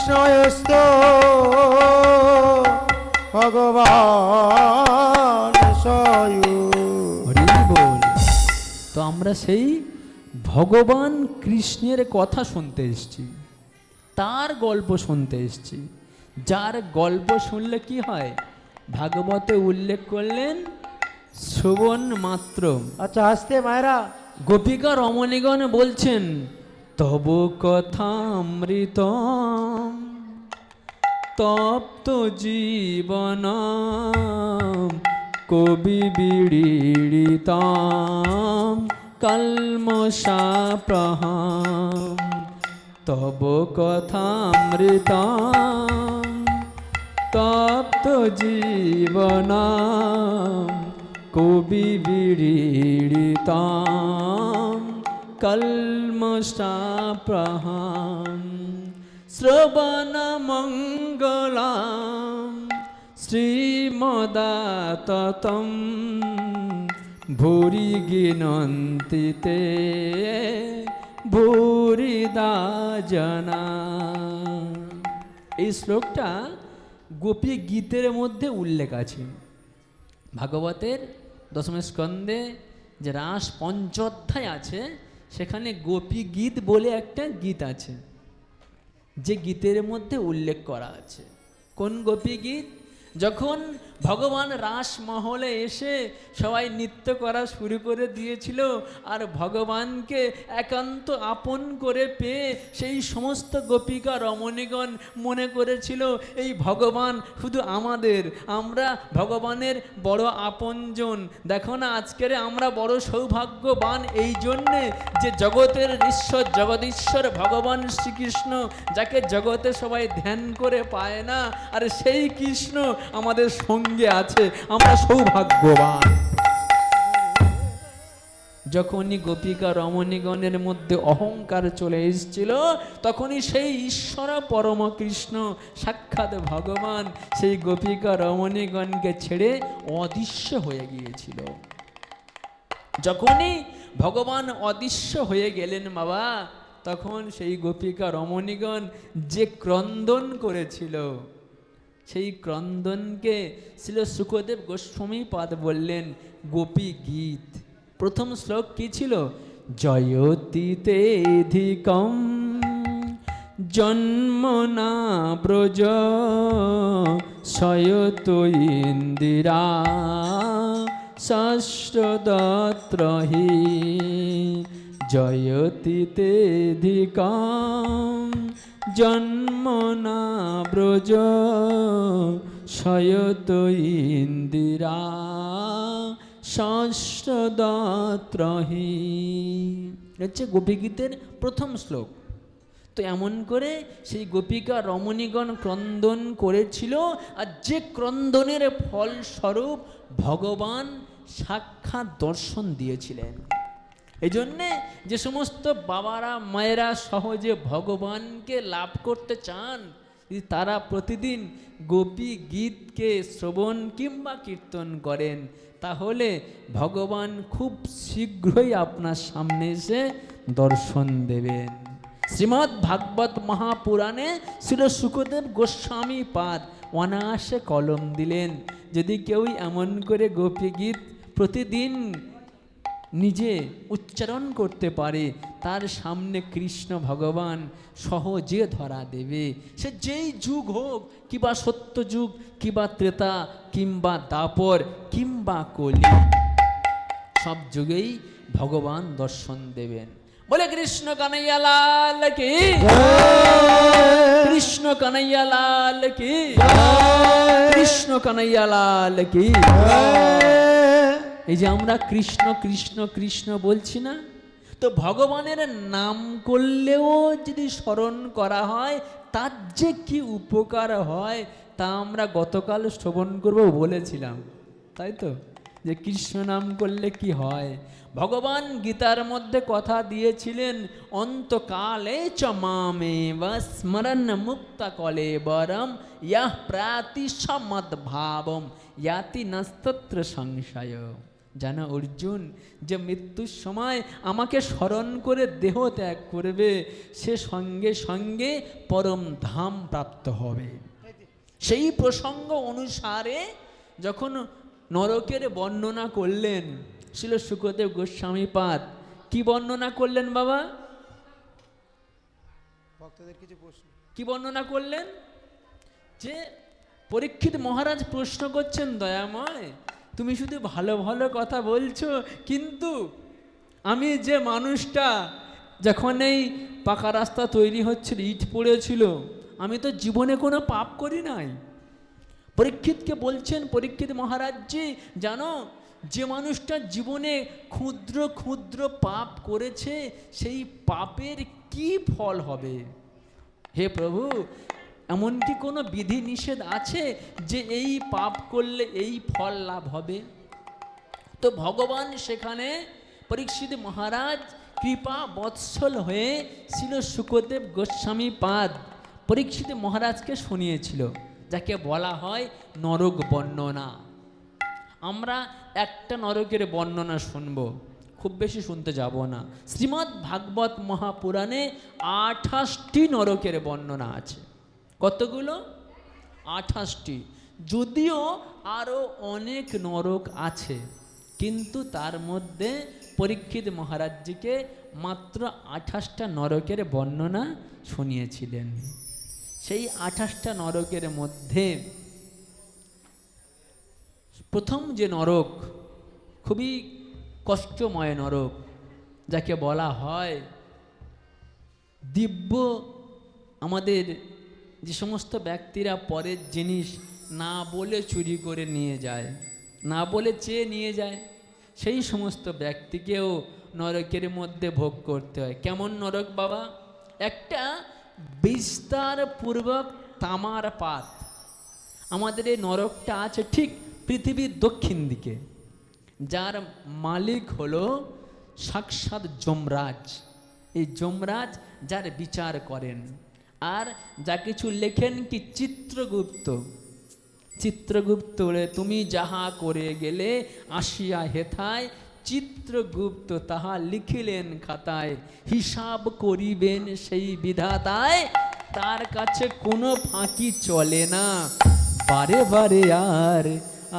কৃষ্ণস্ত ভগবান স্বয়ং। হরি বল। তো আমরা সেই ভগবান কৃষ্ণের কথা শুনতে এসেছি, তার গল্প শুনতে এসেছি। যার গল্প শুনলে কি হয়, ভাগবতে উল্লেখ করলেন শ্রবণ মাত্র। আচ্ছা আসতে মায়েরা। গোপিকা রমণীগণ বলছেন তব কথামৃত তপ্ত জীবন কবি বিড়িড়িতাম কল্মষাপ্রহাম তব কথামৃতাম তপ্ত জীবন কবি বিড়িড়িতাম কল্মষাপ্রহাম শ্রবণ মঙ্গলাম শ্রীমদাততম ভূরি গিনন্তি তে ভূরিদা জনা। এই শ্লোকটা গোপী গীতের মধ্যে উল্লেখ আছে। ভাগবতের দশম স্কন্ধে যে রাস পঞ্চোধ্যায় আছে, সেখানে গোপী গীত বলে একটা গীত আছে, যে গীতের মধ্যে উল্লেখ করা আছে। কোন গোপী গীত? যখন ভগবান রাসমহলে এসে সবাই নৃত্য করা শুরু করে দিয়েছিল, আর ভগবানকে একান্ত আপন করে পেয়ে সেই সমস্ত গোপিকা রমণীগণ মনে করেছিল এই ভগবান শুধু আমাদের, আমরা ভগবানের বড় আপনজন। দেখো না, আজকের আমরা বড় সৌভাগ্যবান এই জন্যে যে জগতের ঈশ্বর জগদীশ্বর ভগবান শ্রীকৃষ্ণ, যাকে জগতে সবাই ধ্যান করে পায় না, আর সেই কৃষ্ণ আমাদের সঙ্গে আছে, আমরা সৌভাগ্যবান। যখনই গোপিকা রমণীগণের মধ্যে অহংকার চলে এসেছিল, তখনই সেই ঈশ্বর পরম কৃষ্ণ সাক্ষাৎ ভগবান সেই গোপিকা রমণীগণকে ছেড়ে অদৃশ্য হয়ে গিয়েছিল। যখনই ভগবান অদৃশ্য হয়ে গেলেন বাবা, তখন সেই গোপিকা রমণীগণ যে ক্রন্দন করেছিল, সেই ক্রন্দনকে শ্রীল শুকদেব গোস্বামী পাদ বললেন গোপী গীত। প্রথম শ্লোক কি ছিল? জয়তি তেধিকম জন্মনা ব্রজ সয়ত ইন্দিরা ষষ্ঠদত্রহি জয়তি তেধিকম জন্মনা ব্রজ শয়ত ইন্দিরা ষষ্ঠদত্রহি। হচ্ছে গোপীগীতের প্রথম শ্লোক। তো এমন করে সেই গোপিকা রমণীগণ ক্রন্দন করেছিল, আর যে ক্রন্দনের ফলস্বরূপ ভগবান সাক্ষাৎ দর্শন দিয়েছিলেন। এই জন্যে যে সমস্ত বাবারা মায়েরা সহজে ভগবানকে লাভ করতে চান, তারা প্রতিদিন গোপী গীতকে শ্রবণ কিংবা কীর্তন করেন, তাহলে ভগবান খুব শীঘ্রই আপনার সামনে এসে দর্শন দেবেন। শ্রীমদ্ ভাগবত মহাপুরাণে শ্রীল শুকদেব গোস্বামী পাদ অনায়াসে কলম দিলেন, যদি কেউ এমন করে গোপী গীত প্রতিদিন নিজে উচ্চারণ করতে পারে, তার সামনে কৃষ্ণ ভগবান সহজে ধরা দেবে। সে যেই যুগ হোক, কিবা সত্য যুগ, কিবা ত্রেতা, কিংবা দাপর, কিংবা কলি, সব যুগেই ভগবান দর্শন দেবেন। বলে কৃষ্ণ কানাইয়া লাল কি, কৃষ্ণ কানাইয়া লাল কি, কৃষ্ণ কানাইয়া লাল কি। এই যে আমরা কৃষ্ণ কৃষ্ণ কৃষ্ণ বলছি না, তো ভগবানের নাম করলেও যদি স্মরণ করা হয়, তার যে কি উপকার হয় তা আমরা গতকাল শ্রবণ করব বলেছিলাম, তাই তো? যে কৃষ্ণ নাম করলে কি হয়। ভগবান গীতার মধ্যে কথা দিয়েছিলেন, অন্তকালে চ মামেব স্মরণ মুক্ত কলেবরম ইয়ঃ প্রাতি সমদ্ভাবম ইয়াতি নস্তত্র সংশয়। জানো অর্জুন, যে মৃত্যুর সময় আমাকে স্মরণ করে দেহ ত্যাগ করবে, সে সঙ্গে সঙ্গে পরম ধাম প্রাপ্ত হবে। সেই প্রসঙ্গ অনুসারে যখন নরকের বর্ণনা করলেন ছিল শুকদেব গোস্বামীপাদ, কি বর্ণনা করলেন বাবা? ভক্তদের কিছু প্রশ্ন কি বর্ণনা করলেন? যে পরীক্ষিত মহারাজ প্রশ্ন করছেন, দয়াময় তুমি শুধু ভালো ভালো কথা বলছো, কিন্তু আমি যে মানুষটা যখন এই পাকা রাস্তা তৈরি হচ্ছিল, ইট পড়েছিল, আমি তো জীবনে কোনো পাপ করি নাই। পরীক্ষিতকে বলছেন, পরীক্ষিত মহারাজজি জানো, যে মানুষটা জীবনে ক্ষুদ্র ক্ষুদ্র পাপ করেছে, সেই পাপের কি ফল হবে? হে প্রভু, এমন কি কোনো বিধি নিষেধ আছে যে এই পাপ করলে এই ফল লাভ হবে? তো ভগবান সেখানে পরীক্ষিত মহারাজ কৃপা বৎসল হয়ে ছিল শুকদেব গোস্বামী পাদ পরীক্ষিত মহারাজকে শুনিয়েছিল, যাকে বলা হয় নরক বর্ণনা। আমরা একটা নরকের বর্ণনা শুনব, খুব বেশি শুনতে যাব না। শ্রীমদ্ ভাগবত মহাপুরাণে 28টি নরকের বর্ণনা আছে। কতগুলো? 28টি। যদিও আরও অনেক নরক আছে, কিন্তু তার মধ্যে পরীক্ষিত মহারাজজিকে মাত্র 28টা নরকের বর্ণনা শুনিয়েছিলেন। সেই 28টা নরকের মধ্যে প্রথম যে নরক, খুবই কষ্টময় নরক, যাকে বলা হয় দিব্য। আমাদের যে সমস্ত ব্যক্তিরা পরের জিনিস না বলে চুরি করে নিয়ে যায়, না বলে চেয়ে নিয়ে যায়, সেই সমস্ত ব্যক্তিকেও নরকের মধ্যে ভোগ করতে হয়। কেমন নরক বাবা? একটা বিস্তার পূর্বক তামার পাত। আমাদের এই নরকটা আছে ঠিক পৃথিবীর দক্ষিণ দিকে, যার মালিক হলো সাক্ষাৎ যমরাজ। এই যমরাজ যার বিচার করেন, আর যা কিছু লেখেন কি চিত্রগুপ্ত। চিত্রগুপ্ত বলে, তুমি যাহা করে গেলে আসিয়া হেথায়, চিত্রগুপ্ত তাহা লিখিলেন খাতায়, হিসাব করিবেন সেই বিধাতায়, তার কাছে কোনো ফাঁকি চলে না, বারে বারে আর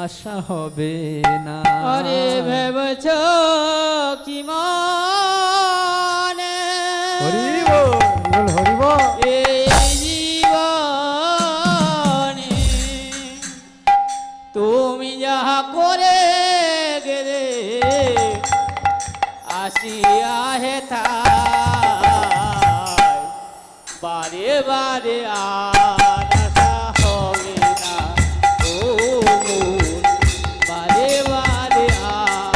আশা হবে না। আরে ভেবেছ কি মানে হরিব হরিব এই জীবনে তুমি যাহা করে গেলে আসিয়া হেথায়, বারে বারে আর আশা হবে না। ও মন, বারে বারে আর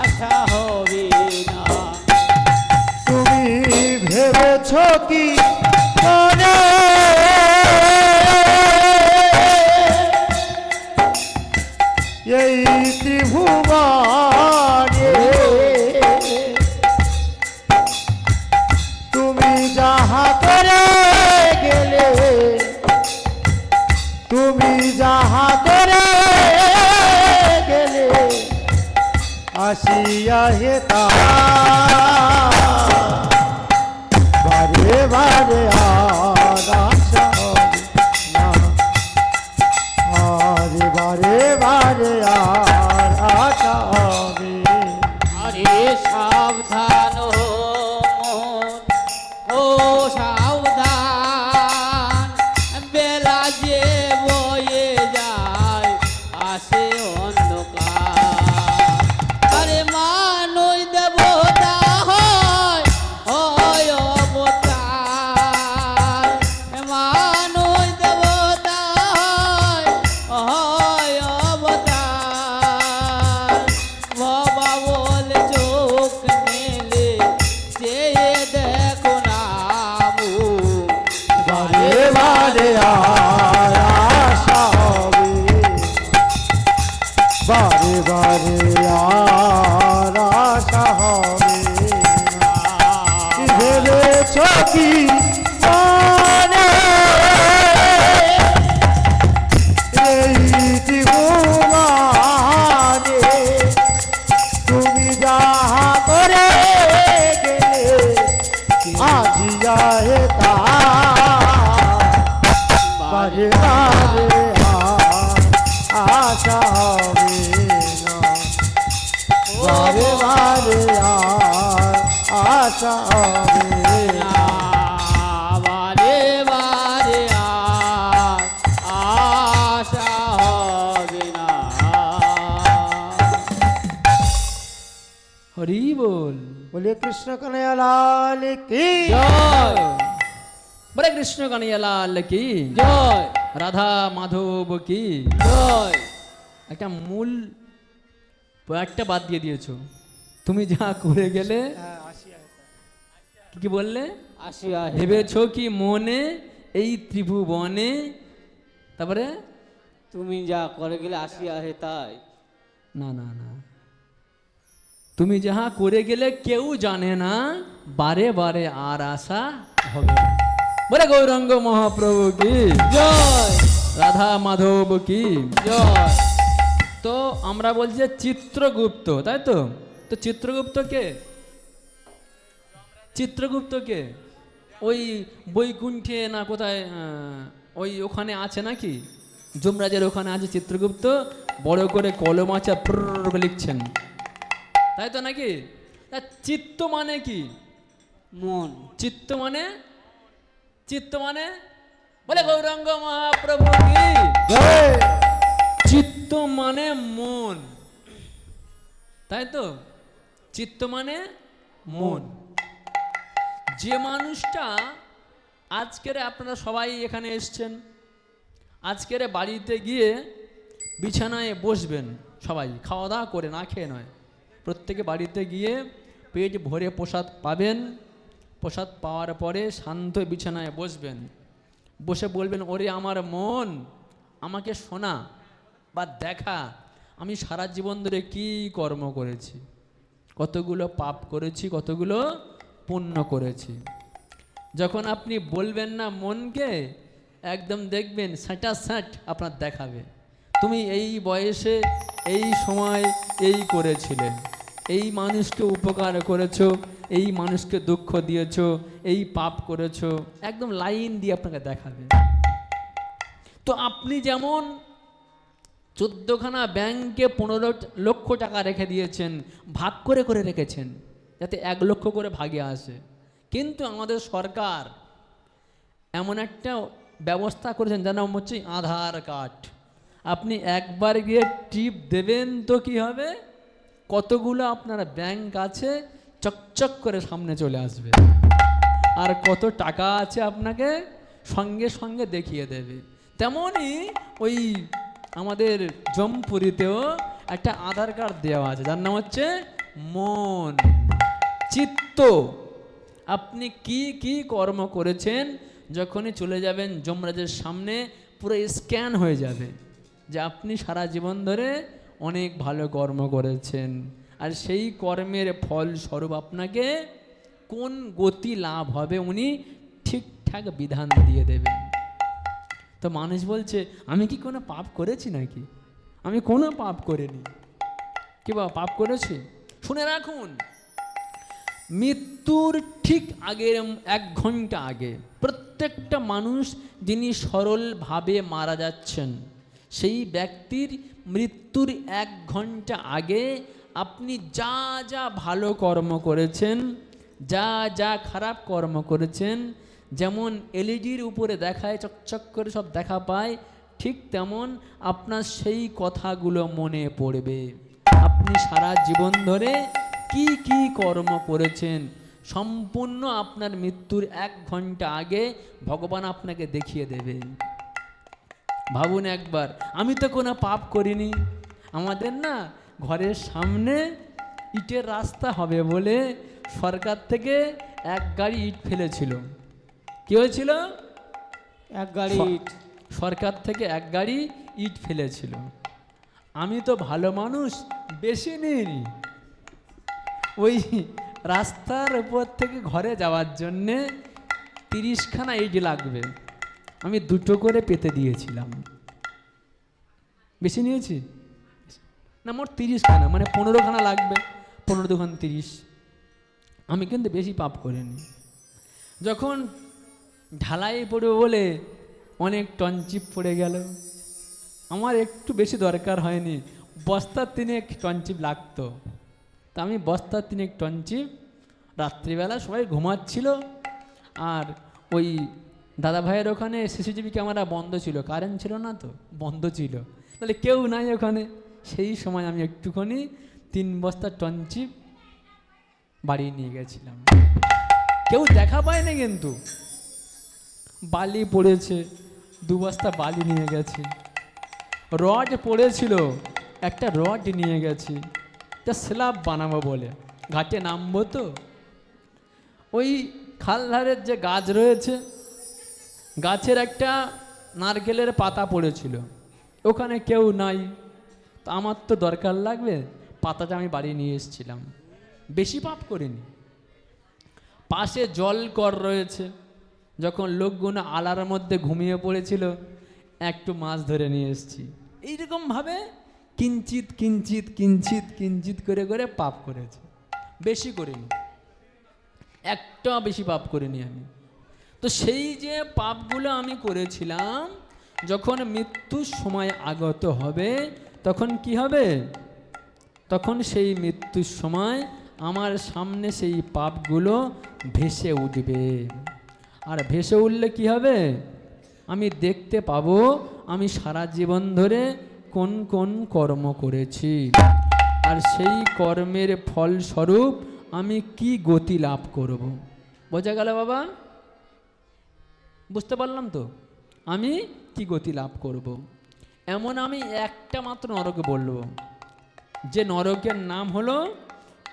আশা হবে না। তুমি ভেবেছ কি মনে এই ত্রিভুবনে তুমি যাহা করে গেলে, তুমি যাহা করে গেলে আসিয়া হেতা, বারে বারে আর আশা হবে না, আরে বারে বারে আর আশা হবে। আরে সাবধান হো মন, ও সাবধান, বেলা যে বয়ে যায় আসে অন্ধকার। আরে মানুষ দেবতা হয়, হয় অবতার। আশা হবে না। বারে বারে আর আশা হবে না। হরি বল। বলে কৃষ্ণ কানাইয়া লাল কি জয় বলে কৃষ্ণ কানাইয়া লাল কি, জয় রাধা মাধব কি। জয়। একটা মূল একটা বাদ দিয়ে দিয়েছো, তুমি যা করে গেলে। কি কি বললে? আসিয়া হে ভেবেছো কি মনে এই ত্রিভুবনে, তারপরে তুমি যা করে গেলে আসিয়া হে তাই। না না না, তুমি যাহা করে গেলে কেউ জানে না, বারে বারে আর আশা হবে না। বলে গৌরাঙ্গ মহাপ্রভু কি, জয় রাধা মাধব কি। জয়। তো আমরা বলছি যে চিত্রগুপ্ত, তাই তো? তো চিত্রগুপ্ত কে? চিত্রগুপ্ত কে? ওই বৈকুণ্ঠে না কোথায়, ওই ওখানে আছে নাকি, যমরাজের ওখানে আছে চিত্রগুপ্ত, বড় করে কলম আছে, লিখছেন, তাই তো নাকি? তা চিত্ত মানে কি? মন। চিত্ত মানে, চিত্ত মানে বলে গৌরাঙ্গ মহাপ্রভু কি। জয়। চিত্ত মানে মন, তাই তো? চিত্ত মানে মন। যে মানুষটা আজকের, আপনারা সবাই এখানে এসছেন, আজকের বাড়িতে গিয়ে বিছানায় বসবেন সবাই, খাওয়া দাওয়া করে, না খেয়ে নয়, প্রত্যেকে বাড়িতে গিয়ে পেট ভরে প্রসাদ পাবেন। প্রসাদ পাওয়ার পরে শান্ত বিছানায় বসবেন, বসে বলবেন, ওরে আমার মন, আমাকে শোনা বা দেখা, আমি সারা জীবন ধরে কী কর্ম করেছি, কতগুলো পাপ করেছি, কতগুলো পুণ্য করেছি। যখন আপনি বলবেন না মনকে, একদম দেখবেন স্যাঁটা স্যাঁট আপনার দেখাবে, তুমি এই বয়সে এই সময় এই করেছিলে, এই মানুষকে উপকার করেছো, এই মানুষকে দুঃখ দিয়েছো, এই পাপ করেছো, একদম লাইন দিয়ে আপনাকে দেখাবে। তো আপনি যেমন 14খানা ব্যাংকে 15 লক্ষ টাকা রেখে দিয়েছেন, ভাগ করে করে রেখেছেন যাতে 1 লক্ষ করে ভাগে আসে, কিন্তু আমাদের সরকার এমন একটা ব্যবস্থা করেছেন যার নাম হচ্ছে আধার কার্ড। আপনি একবার গিয়ে টিপ দেবেন তো কি হবে, কতগুলো আপনার ব্যাংক আছে চকচক করে সামনে চলে আসবে, আর কত টাকা আছে আপনাকে সঙ্গে সঙ্গে দেখিয়ে দেবে। তেমনই ওই আমাদের জমপুরিতেও একটা আধার কার্ড দেওয়া আছে যার নাম হচ্ছে মন, চিত্ত। আপনি কি কি কর্ম করেছেন, যখনই চলে যাবেন যমরাজের সামনে পুরো স্ক্যান হয়ে যাবে যে আপনি সারা জীবন ধরে অনেক ভালো কর্ম করেছেন, আর সেই কর্মের ফলস্বরূপ আপনাকে কোন গতি লাভ হবে উনি ঠিকঠাক বিধান দিয়ে দেবেন। তো মানুষ বলছে, আমি কি কোনো পাপ করেছি নাকি? আমি কোনো পাপ করিনি। কি বা পাপ করেছি? শুনে রাখুন, মৃত্যুর ঠিক আগের 1 ঘন্টা আগে প্রত্যেকটা মানুষ যিনি সরলভাবে মারা যাচ্ছেন, সেই ব্যক্তির মৃত্যুর 1 ঘন্টা আগে আপনি যা যা ভালো কর্ম করেছেন, যা যা খারাপ কর্ম করেছেন, যেমন এলইডির উপরে দেখায় চকচক করে সব দেখা পায়, ঠিক তেমন আপনার সেই কথাগুলো মনে পড়বে। আপনি সারা জীবন ধরে কি কি কর্ম করেছেন সম্পূর্ণ আপনার মৃত্যুর 1 ঘন্টা আগে ভগবান আপনাকে দেখিয়ে দেবেন। ভাবুন একবার, আমি তো কোনো পাপ করিনি। আমাদের না ঘরের সামনে ইটের রাস্তা হবে বলে সরকার থেকে 1 গাড়ি ইট ফেলেছিল। কি হয়েছিল? 1 গাড়ি ইট। সরকার থেকে 1 গাড়ি ইট ফেলেছিল। আমি তো ভালো মানুষ, বেশি নিইনি, ওই রাস্তার উপর থেকে ঘরে যাওয়ার জন্যে 30খানা ইট লাগবে, আমি 2টো করে পেতে দিয়েছিলাম। বেশি নিয়েছি না, মোট 30খানা, মানে 15খানা লাগবে, 15 2 30। আমি কিন্তু বেশি পাপ করিনি। যখন ঢালাই পড়বে বলে অনেক টনচিপ পড়ে গেল, আমার একটু বেশি দরকার হয়নি, বস্তার 3 টনচিপ লাগতো, তা আমি বস্তার 3 টনচিপ রাত্রিবেলা সবাই ঘুমাচ্ছিল, আর ওই দাদা ভাইয়ের ওখানে সিসিটিভি ক্যামেরা বন্ধ ছিল, কারেন্ট ছিল না তো, বন্ধ ছিল, তাহলে কেউ নাই ওখানে। সেই সময় আমি একটুখানি 3 বস্তা টঞ্চিপ বাড়ি নিয়ে গেছিলাম। কেউ দেখা পায় না, কিন্তু বালি পড়েছে, 2 বস্তা বালি নিয়ে গেছি। রড পড়েছিল, একটা রড নিয়ে গেছি, তা স্ল্যাব বানাবো বলে ঘাটে নামবো তো। ওই খালধারের যে গাছ রয়েছে, গাছের একটা নারকেলের পাতা পড়েছিল, ওখানে কেউ নাই, তো আমার তো দরকার লাগবে, পাতাটা আমি বাড়ি নিয়ে এসেছিলাম। বেশি পাপ করিনি। পাশে জল কর রয়েছে, যখন লোকগুলো আলার মধ্যে ঘুমিয়ে পড়েছিল, একটু মাছ ধরে নিয়ে এসেছি। এইরকমভাবে কিঞ্চিত কিঞ্চিত কিঞ্চিত কিঞ্চিত করে করে পাপ করেছে, বেশি করিনি, একটা বেশি পাপ করিনি আমি। তো সেই যে পাপগুলো আমি করেছিলাম, যখন মৃত্যুর সময় আগত হবে, তখন কি হবে? তখন সেই মৃত্যুর সময় আমার সামনে সেই পাপগুলো ভেসে উঠবে। আর ভেসে উঠলে কি হবে? আমি দেখতে পাবো আমি সারা জীবন ধরে কোন কোন কর্ম করেছি, আর সেই কর্মের ফলস্বরূপ আমি কি গতি লাভ করব। বোঝা গেল বাবা? বুঝতে পারলাম তো আমি কি গতি লাভ করব। এমন আমি একটা মাত্র নরক বলবো, যে নরকের নাম হলো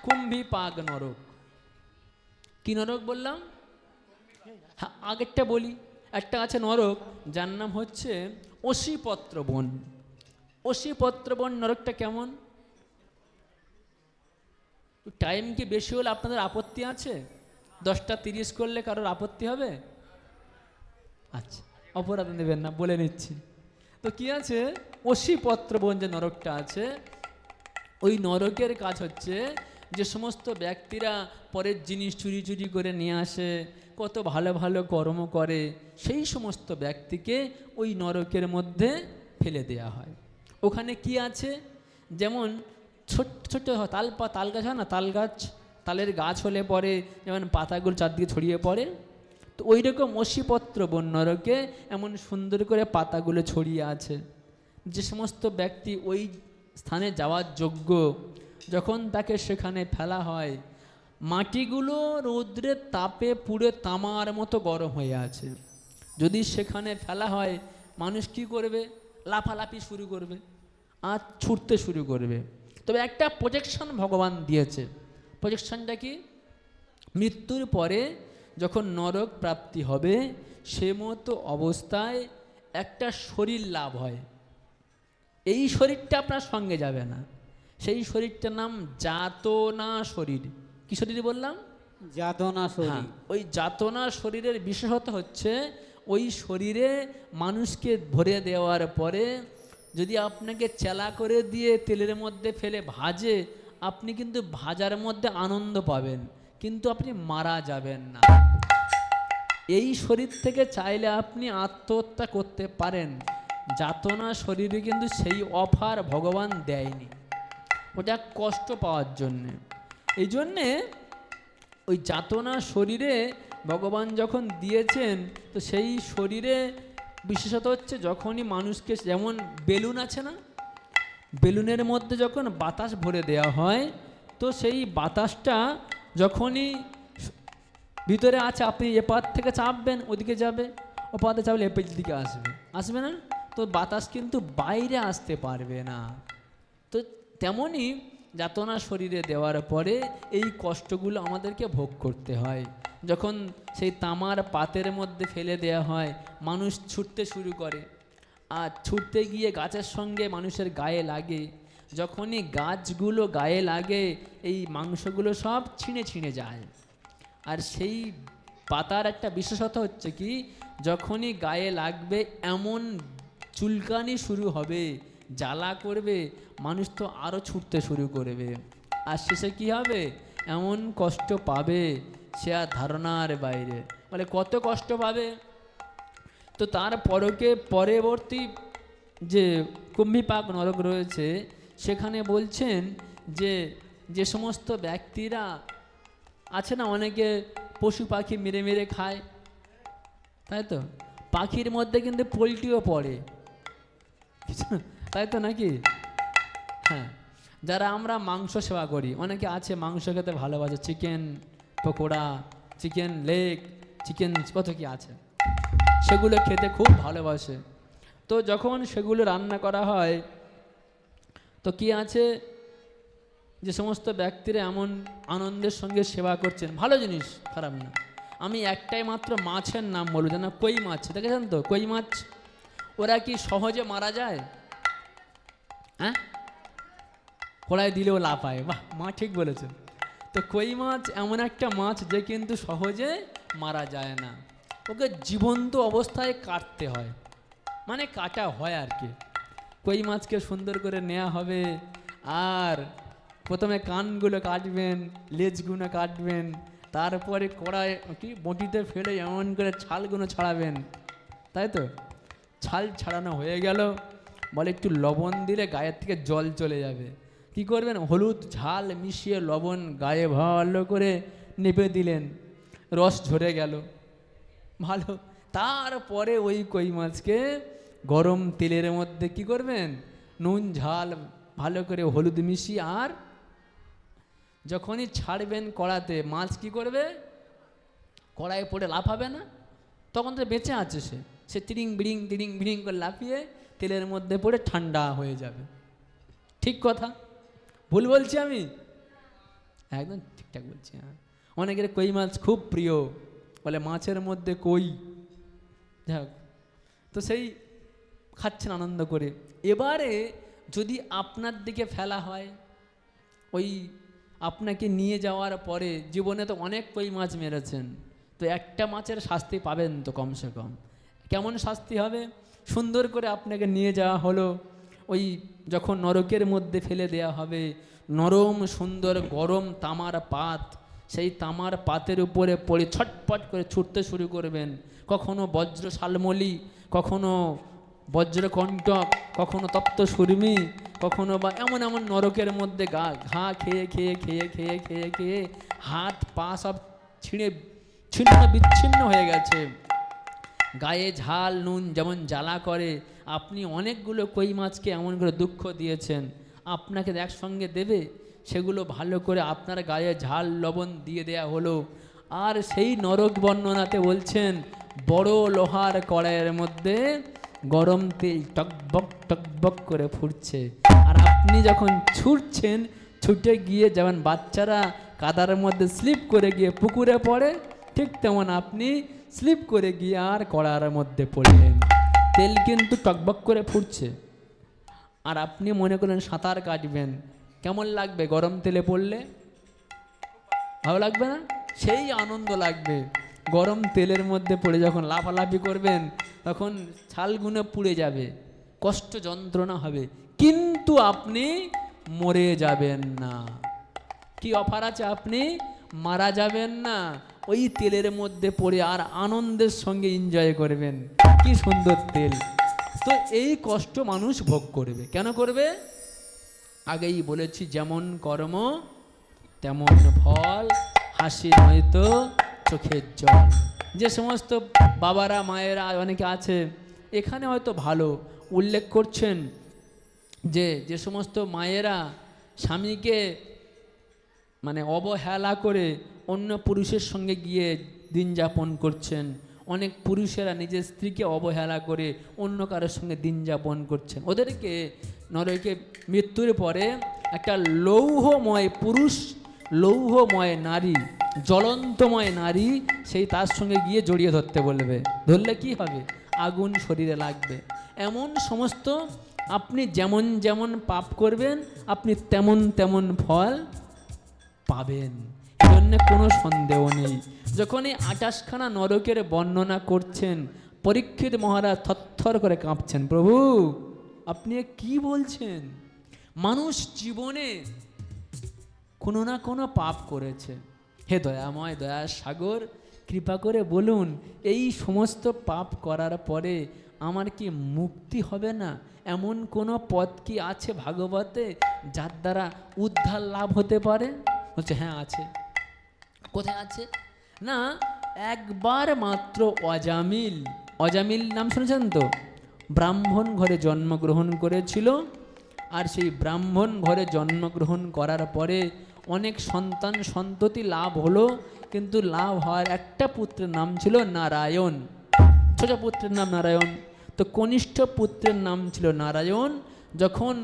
কুম্ভীপাক নরক। কি নরক বললাম? হ্যাঁ, আগেরটা বলি। একটা আছে নরক যার নাম হচ্ছে অশীপত্র বন। অশীপত্র বন নরকটা কেমন? টাইম কি বেশি হলে আপনাদের আপত্তি আছে? 10টা 30 করলে কারোর আপত্তি হবে? আচ্ছা, অপরাধ নেবেন না, বলে নিচ্ছি। তো কি আছে, অশীপত্র বন যে নরকটা আছে, ওই নরকের কাজ হচ্ছে যে সমস্ত ব্যক্তিরা পরের জিনিস চুরি চুরি করে নিয়ে আসে, কত ভালো ভালো কর্ম করে, সেই সমস্ত ব্যক্তিকে ওই নরকের মধ্যে ফেলে দেয়া হয়। ওখানে কি আছে, যেমন ছোট ছোট তাল গাছ হয় না, তাল গাছ, তালের গাছ হলে পরে যেমন পাতাগুলো চারদিকে ছড়িয়ে পড়ে, তো ওই রকম অশীপত্র বন নরকে এমন সুন্দর করে পাতাগুলো ছড়িয়ে আছে। যে সমস্ত ব্যক্তি ওই স্থানে যাওয়ার যোগ্য, যখন তাকে সেখানে ফেলা হয়, মাটিগুলো রৌদ্রের তাপে পুড়ে তামার মতো গরম হয়ে আছে। যদি সেখানে ফেলা হয়, মানুষ কি করবে? লাফালাফি শুরু করবে আর ছুটতে শুরু করবে। তবে একটা প্রোটেকশন ভগবান দিয়েছে। প্রোটেকশনটা কি? মৃত্যুর পরে যখন নরক প্রাপ্তি হবে, সে মতো অবস্থায় একটা শরীর লাভ হয়। এই শরীরটা আপনার সঙ্গে যাবে না, সেই শরীরটার নাম যাতনা শরীর। কি শরীর বললাম? যাতনা শরীর। ওই যাতনা শরীরের বিশেষত হচ্ছে, ওই শরীরে মানুষকে ভরে দেওয়ার পরে যদি আপনাকে চেলা করে দিয়ে তেলের মধ্যে ফেলে ভাজে, আপনি কিন্তু ভাজার মধ্যে আনন্দ পাবেন, কিন্তু আপনি মারা যাবেন না। এই শরীর থেকে চাইলে আপনি আত্মহত্যা করতে পারেন। যাতনা শরীরে কিন্তু সেই অফার ভগবান দেয়নি, ওটা কষ্ট পাওয়ার জন্যে। এই জন্যে ওই যাতনা শরীরে ভগবান যখন দিয়েছেন, তো সেই শরীরে বিশেষত হচ্ছে যখনই মানুষকে, যেমন বেলুন আছে না, বেলুনের মধ্যে যখন বাতাস ভরে দেওয়া হয়, তো সেই বাতাসটা যখনই ভিতরে আছে, আপনি এপার থেকে চাপবেন ওদিকে যাবে, ওপারে চাপলে এপার দিকে আসবে, আসবে না? তো বাতাস কিন্তু বাইরে আসতে পারবে না। তো তেমনই যাতনা শরীরে দেওয়ার পরে এই কষ্টগুলো আমাদেরকে ভোগ করতে হয়। যখন সেই তামার পাতের মধ্যে ফেলে দেওয়া হয়, মানুষ ছুটতে শুরু করে, আর ছুটতে গিয়ে গাছের সঙ্গে মানুষের গায়ে লাগে। যখনই গাছগুলো গায়ে লাগে, এই মাংসগুলো সব ছিঁড়ে ছিঁড়ে যায়। আর সেই পাতার একটা বিশেষত হচ্ছে কি, যখনই গায়ে লাগবে এমন চুলকানি শুরু হবে, জ্বালা করবে, মানুষ তো আরও ছুটতে শুরু করবে, আর শেষে কী হবে? এমন কষ্ট পাবে সে আর ধারণার বাইরে। বলে কত কষ্ট পাবে? তো তার পরবর্তী যে কুম্ভীপাক নরক রয়েছে, সেখানে বলছেন যে যে সমস্ত ব্যক্তিরা আছে না অনেকে পশু পাখি মেরে মেরে খায়, তাই তো? পাখির মধ্যে কিন্তু পোলট্রিও পড়ে, তাই তো নাকি? হ্যাঁ, যারা আমরা মাংস সেবা করি, অনেকে আছে মাংস খেতে ভালোবাসে, chicken pakora, chicken leg, chicken কত কি আছে, সেগুলো খেতে খুব ভালোবাসে। তো যখন সেগুলো রান্না করা হয়, তো কি আছে, যে সমস্ত ব্যক্তিরা এমন আনন্দের সঙ্গে সেবা করছেন, ভালো জিনিস, খারাপ না। আমি একটাই মাত্র মাছের নাম বলবো, যেন কই মাছ, দেখেছেন তো কই মাছ? ওরা কি সহজে মারা যায়? হ্যাঁ, কড়াই দিলেও লাফায়, বাহ, মা ঠিক বলেছেন। তো কই মাছ এমন একটা মাছ যে কিন্তু সহজে মারা যায় না, ওকে জীবন্ত অবস্থায় কাটতে হয়, মানে কাটা হয় আর কি। কই মাছকে সুন্দর করে নেওয়া হবে, আর প্রথমে কানগুলো কাটবেন, লেজগুলো কাটবেন, তারপরে কড়াই কি বটিতে ফেলে এমন করে ছালগুলো ছাড়াবেন, তাই তো? ছাল ছাড়ানো হয়ে গেল, বলে একটু লবণ দিলে গায়ের থেকে জল চলে যাবে। কি করবেন? হলুদ ঝাল মিশিয়ে লবণ গায়ে ভালো করে নেপে দিলেন, রস ঝরে গেল, ভালো। তারপরে ওই কই মাছকে গরম তেলের মধ্যে কি করবেন? নুন ঝাল ভালো করে হলুদ মিশিয়ে, আর যখনই ছাড়বেন কড়াতে, মাছ কি করবে? কড়াইয়ে পড়ে লাফাবে না, তখন তো বেঁচে আছে, সে তিরিং বিড়িং করে লাফিয়ে তেলের মধ্যে পড়ে ঠান্ডা হয়ে যাবে। ঠিক কথা? ভুল বলছি আমি? একদম ঠিকঠাক বলছি। হ্যাঁ, অনেকের কই মাছ খুব প্রিয়, বলে মাছের মধ্যে কই, যাক, তো সেই খাচ্ছেন আনন্দ করে। এবারে যদি আপনার দিকে ফেলা হয়, ওই আপনাকে নিয়ে যাওয়ার পরে, জীবনে তো অনেক কই মাছ মেরেছেন, তো একটা মাছের শাস্তি পাবেন তো কমসে কম। কেমন শাস্তি হবে? সুন্দর করে আপনাকে নিয়ে যাওয়া হলো, ওই যখন নরকের মধ্যে ফেলে দেয়া হবে, নরম সুন্দর গরম তামার পাত, সেই তামার পাতের উপরে পড়ে ছটপট করে ছুটতে শুরু করবেন। কখনো বজ্র শালমলি, কখনো বজ্রকণ্টক, কখনো তপ্ত সুরমি, কখনো বা এমন এমন নরকের মধ্যে ঘা খেয়ে খেয়ে খেয়ে খেয়ে খেয়ে খেয়ে হাত পা সব ছিন্ন বিচ্ছিন্ন হয়ে গেছে। গায়ে ঝাল নুন যেমন জ্বালা করে, আপনি অনেকগুলো কই মাছকে এমন করে দুঃখ দিয়েছেন, আপনাকে একসঙ্গে দেবে, সেগুলো ভালো করে আপনার গায়ে ঝাল লবণ দিয়ে দেয়া হলো। আর সেই নরক বর্ণনাতে বলছেন, বড় লোহার কড়াইয়ের মধ্যে গরম তেল টকবক করে ফুটছে, আর আপনি যখন ছুটছেন, ছুটে গিয়ে যেমন বাচ্চারা কাদার মধ্যে স্লিপ করে গিয়ে পুকুরে পড়ে, ঠিক তেমন আপনি স্লিপ করে গিয়ে আর কড়ার মধ্যে পড়লেন। তেল কিন্তু টকবক করে ফুটছে, আর আপনি মনে করেন সাঁতার কাটবেন, কেমন লাগবে গরম তেলে পড়লে? ভালো লাগবে না? সেই আনন্দ লাগবে। গরম তেলের মধ্যে পড়ে যখন লাফালাফি করবেন, তখন ছালগুলো পুড়ে যাবে, কষ্ট যন্ত্রণা হবে, কিন্তু আপনি মরে যাবেন না। কি অফার আছে? আপনি মারা যাবেন না, ওই তেলের মধ্যে পড়ে আর আনন্দের সঙ্গে এনজয় করবেন। কি সুন্দর তেল! তো এই কষ্ট মানুষ ভোগ করবে। কেন করবে? আগেই বলেছি, যেমন কর্ম তেমন ফল, হাসি নয়তো চোখের জল। যে সমস্ত বাবারা মায়েরা অনেকে আছে, এখানে হয়তো ভালো উল্লেখ করছেন, যে সমস্ত মায়েরা স্বামীকে মানে অবহেলা করে অন্য পুরুষের সঙ্গে গিয়ে দিন যাপন করছেন, অনেক পুরুষেরা নিজের স্ত্রীকে অবহেলা করে অন্য কারোর সঙ্গে দিন যাপন করছেন, ওদেরকে নরকে মৃত্যুর পরে একটা লৌহময় পুরুষ, লৌহময় নারী, জ্বলন্তময় নারী, সেই তার সঙ্গে গিয়ে জড়িয়ে ধরতে বলবে। ধরলে কি হবে? আগুন শরীরে লাগবে। এমন সমস্ত আপনি যেমন যেমন পাপ করবেন, আপনি তেমন তেমন ফল পাবেন, এই জন্য কোনো সন্দেহ নেই। যখন এই 28খানা নরকের বর্ণনা করছেন, পরীক্ষিত মহারাজ থরথর করে কাঁপছেন, প্রভু আপনি কি বলছেন? মানুষ জীবনে কোনো না কোনো পাপ করেছে, হে দয়াময় দয়ার সাগর, কৃপা করে বলুন, এই সমস্ত পাপ করার পরে আমার কি মুক্তি হবে না? এমন কোনো পথ কি আছে ভাগবতে যার দ্বারা উদ্ধার লাভ হতে পারে? বলছে হ্যাঁ আছে। কোথায় আছে না, একবার মাত্র অজামিল, অজামিল নাম শুনেছেন তো, ব্রাহ্মণ ঘরে জন্মগ্রহণ করেছিল। আর সেই ব্রাহ্মণ ঘরে জন্মগ্রহণ করার পরে অনেক সন্তান সন্ততি লাভ হলো, কিন্তু লাভ হওয়ার একটা পুত্রের নাম ছিল নারায়ণ, ছোট পুত্রের নাম নারায়ণ। তো কনিষ্ঠ পুত্রের নাম ছিল নারায়ণ। যখন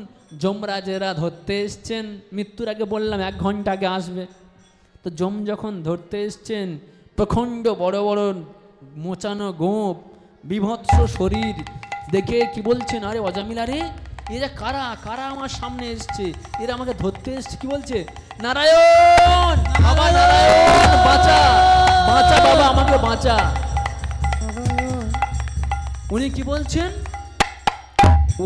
যমরাজেরা ধরতে এসছেন, মৃত্যুর আগে বললাম 1 ঘন্টা আগে আসবে, তো যম যখন ধরতে এসছেন, প্রখণ্ড বড় বড় মোচানো গোঁপ, বিভৎস শরীর দেখে কি বলছেন, আরে অজামিল, আরে এরা কারা কারা আমার সামনে এসছে, এরা আমাকে ধরতে এসছে, কি বলছে, নারায়ণ বাবা, নারায়ণ বাঁচা বাঁচা বাবা, আমাকে বাঁচা। উনি কি বলছেন,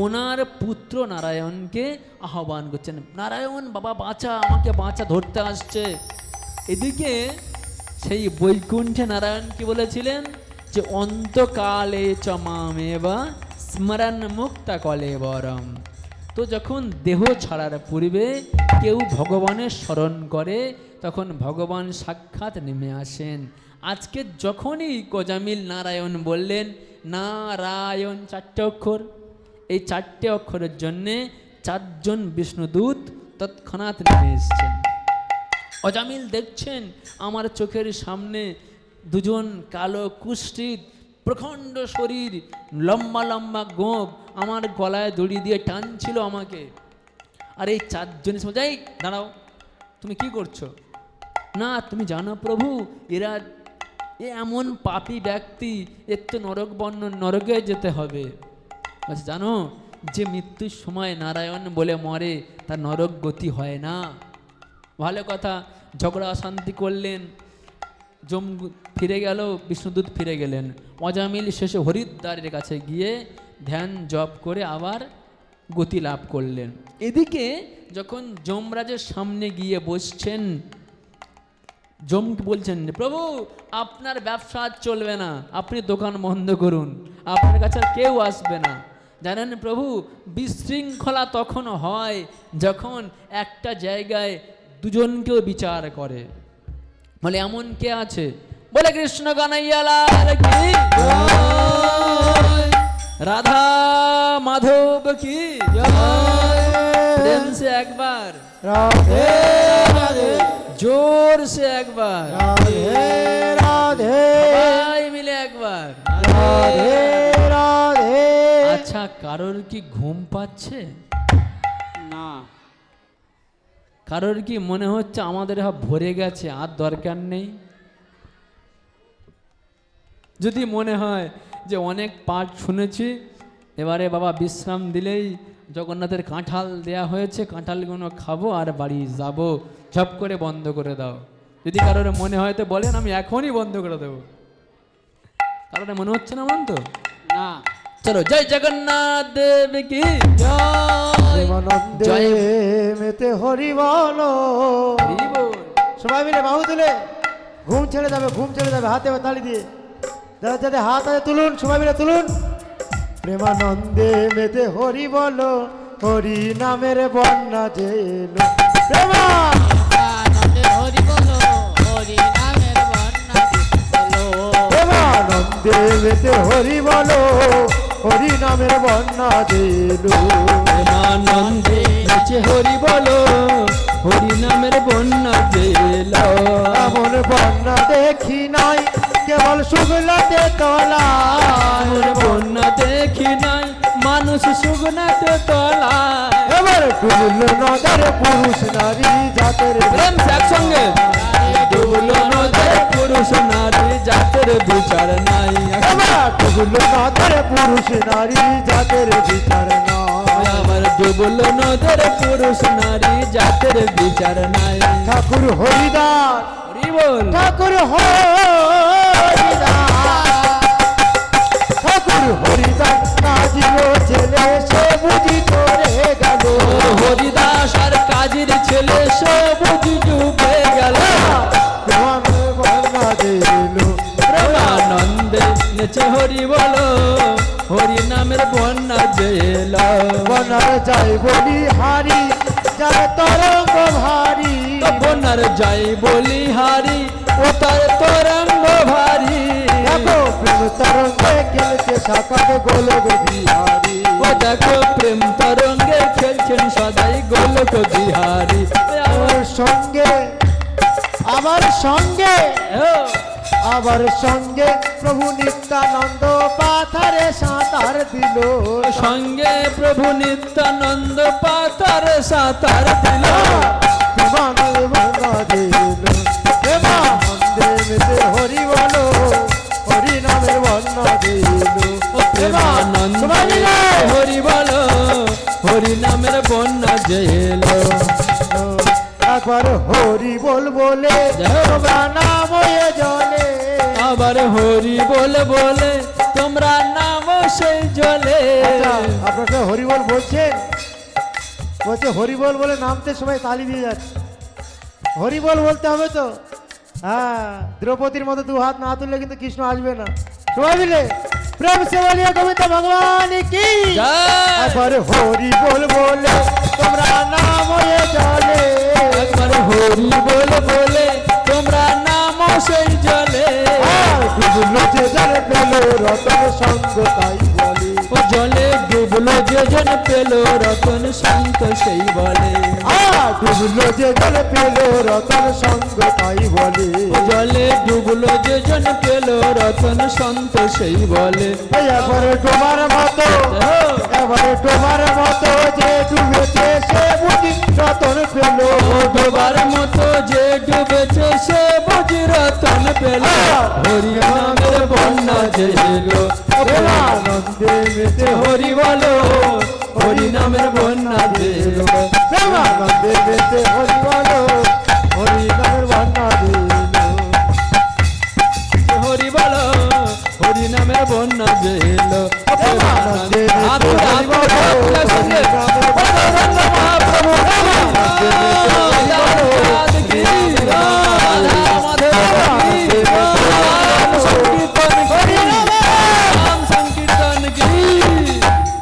ওনার পুত্র নারায়ণকে আহ্বান করছেন, নারায়ণ বাবা বাঁচা, আমাকে বাঁচা, ধরতে আসছে। এদিকে সেই বৈকুণ্ঠে নারায়ণ কি বলেছিলেন, যে অন্তকালে চমামেবা স্মরণ মুক্তা কলেবরম। তো যখন দেহ ছাড়ার পূর্বে কেউ ভগবানের স্মরণ করে, তখন ভগবান সাক্ষাৎ নেমে আসেন। আজকে যখনই কোজামিল নারায়ণ বললেন, নারায়ণ 4টে অক্ষর, এই 4টে অক্ষরের জন্যে 4 জন বিষ্ণুদূত তৎক্ষণাৎ নেমে এসছেন। অজামিল দেখছেন আমার চোখের সামনে 2 জন কালো কুষ্ঠিত প্রখণ্ড শরীর, লম্বা লম্বা গোঁপ আমার গলায় দড়ি দিয়ে টানছিল আমাকে। আর এই 4 জনের সময়, যাই দাঁড়াও, তুমি কি করছো? না তুমি জানো প্রভু, এরা এমন পাপী ব্যক্তি, এর তো নরকে যেতে হবে। বলছে, জানো যে মৃত্যুর সময় নারায়ণ বলে মরে, তার নরক গতি হয় না। ভালো কথা, ঝগড়া অশান্তি করলেন, যম ফিরে গেল, বিষ্ণুদূত ফিরে গেলেন। অজামিল শেষে হরিদ্বারের কাছে গিয়ে ধ্যান জপ করে আবার গতি লাভ করলেন। এদিকে যখন যমরাজের সামনে গিয়ে বসছেন, যম বলছেন, প্রভু আপনার ব্যবসা চলবে না, আপনি দোকান বন্ধ করুন, আপনার কাছে কেউ আসবে না। জানেন প্রভু, বিশৃঙ্খলা তখন হয় যখন একটা জায়গায় 2 জনকেও বিচার করে। বলে এমন কে আছে? বলে কৃষ্ণ কানাইয়া লাল কি জয়, রাধা মাধব কি জয়। প্রেম সে একবার, রাধে রাধে, জোর সে একবার, রাধে রাধে, সবাই মিলে একবার, রাধে রাধে। আচ্ছা, কারোর কি ঘুম পাচ্ছে? না, কারোর কি মনে হচ্ছে আমাদের ভরে গেছে, আর দরকার নেই? যদি মনে হয় যে অনেক পাঠ শুনেছি, এবারে বাবা বিশ্রাম দিলেই জগন্নাথের কাঁঠাল দেয়া হয়েছে, কাঁঠালগুলো খাবো আর বাড়ি যাব, ঝপ করে বন্ধ করে দাও। যদি কারোর মনে হয় তো বলেন, আমি এখনই বন্ধ করে দেবো। কারোর মনে হচ্ছে না মন তো? না। চলো, জয় জগন্নাথ দেব কি জয়, প্রেমানন্দে জয় মেতে হরি বলো। হরি বল। সবাই মিলে বাহু তুলে, ঘুম ছেড়ে যাবে, ঘুম ছেড়ে যাবে, হাতে তালি দিয়ে, যাদের যাদের হাত আছে তুলুন, সবাই মিলে তুলুন। প্রেমানন্দে মেতে হরি বলো, হরি নামের বন্যা যে এলো। আনন্দে হরি বলো, হরি নামের বন্যা এলো। প্রেমানন্দে মেতে হরি বলো, হরি নামের বন্যা যে এলো। প্রেমানন্দে নাচে হরি বলো, হরি নামের বন্যা জেলা। এমন বন্যা দেখি নাই কেবল শুগলাতে তলায়, বন্যা দেখি নাই মানুষ শুকনাতে তলায়। এবার ডুবল নদের পুরুষ নারী জাতের প্রেম সে একসঙ্গে, ডুবল নদে পুরুষ নারী জাতের বিচার নাই। এবার ডুবল নদের পুরুষ নারী জাতের বিচার নয়। আমার ডুবল নদের পুরুষ নারী জাতের বিচার নাই। ঠাকুর হরিদাস, হরি বল। ঠাকুর হরিদাস, ঠাকুর হরিদাস কাজির ছেলে সে বুঝি চলে গেল। হরিদাস আর কাজীর ছেলে সব ডুবে গেল। তোমার বন্যা দিল, প্রেমানন্দে নেচে হরি বলো, হরি নামের বন্যা জেলা। বন্যার যাই বলি হারি, যার তরঙ্গ ভারী বন্যার যাই বলি হারি ও তার তরঙ্গ ভারী দেখো প্রেম তরঙ্গে খেলছে সাকাকে গোলক বিহারি ও দেখো প্রেম তরঙ্গে খেলছেন সদাই গোলক বিহারি আমার সঙ্গে আমার সঙ্গে আবার সঙ্গে প্রভু নিত্যানন্দ পাথারে সাঁতার দিল সঙ্গে প্রভু নিত্যানন্দ পাতার সাঁতার দিল প্রেমানন্দ ভাঙা দিল প্রেমানন্দে মেতে হরি বলো হরি নামের বর্ণা দিল ও প্রেমানন্দ হরি বল হরি নামের বন্যা জেলো একবার হরি বল বলে তোমরা নাম জলে আবার হরি বলে তোমরা নাম সেই জলে আচ্ছা, আপনাকে হরিবল বলছেন বলছে হরিবল বলে নামতে সময় তালি দিয়ে যাচ্ছে হরিবল বলতে হবে তো হ্যাঁ দ্রৌপদীর মতো দু হাত না তুললে কিন্তু কৃষ্ণ আসবে না সবাই মিলে প্রেম সে বলিয়া গোবিন্দ ভগবান কি জয়। একবার হরিবল বলে তোমরা নাম জলে একবার হরি বলে তোমরা নাম সেই জলে ডুবলো যে জলে পেল রতন সঙ্গ তাই বলে ও জলে ডুবলো যে জন পেল রতন সন্ত সেই বলে ডুবলো যে জলে পেল রতন সঙ্গ তাই বলে ও জলে ডুবলো যে জন পেল রতন সন্ত সেই বলে এবারে তোমার মতো এবারে তোমার মতো যে ডুবেছে সে বুঝি রতন পেল ডোবার মতো যে ডুবেছে সে বুঝি রতন পেল হরি নামের বন্যা জেলো প্রেমানন্দে মেতে হরি বলো হরি নামের বন্যা জেলো প্রেমানন্দে মেতে হরি বলো হরি নামের ভান্ডা দিল হরি বলো হরি নামের বন্যা জেলো প্রেমানন্দে মেতে হরি বলো হরি নামের মহাপ্রভু সংকীর্তন কি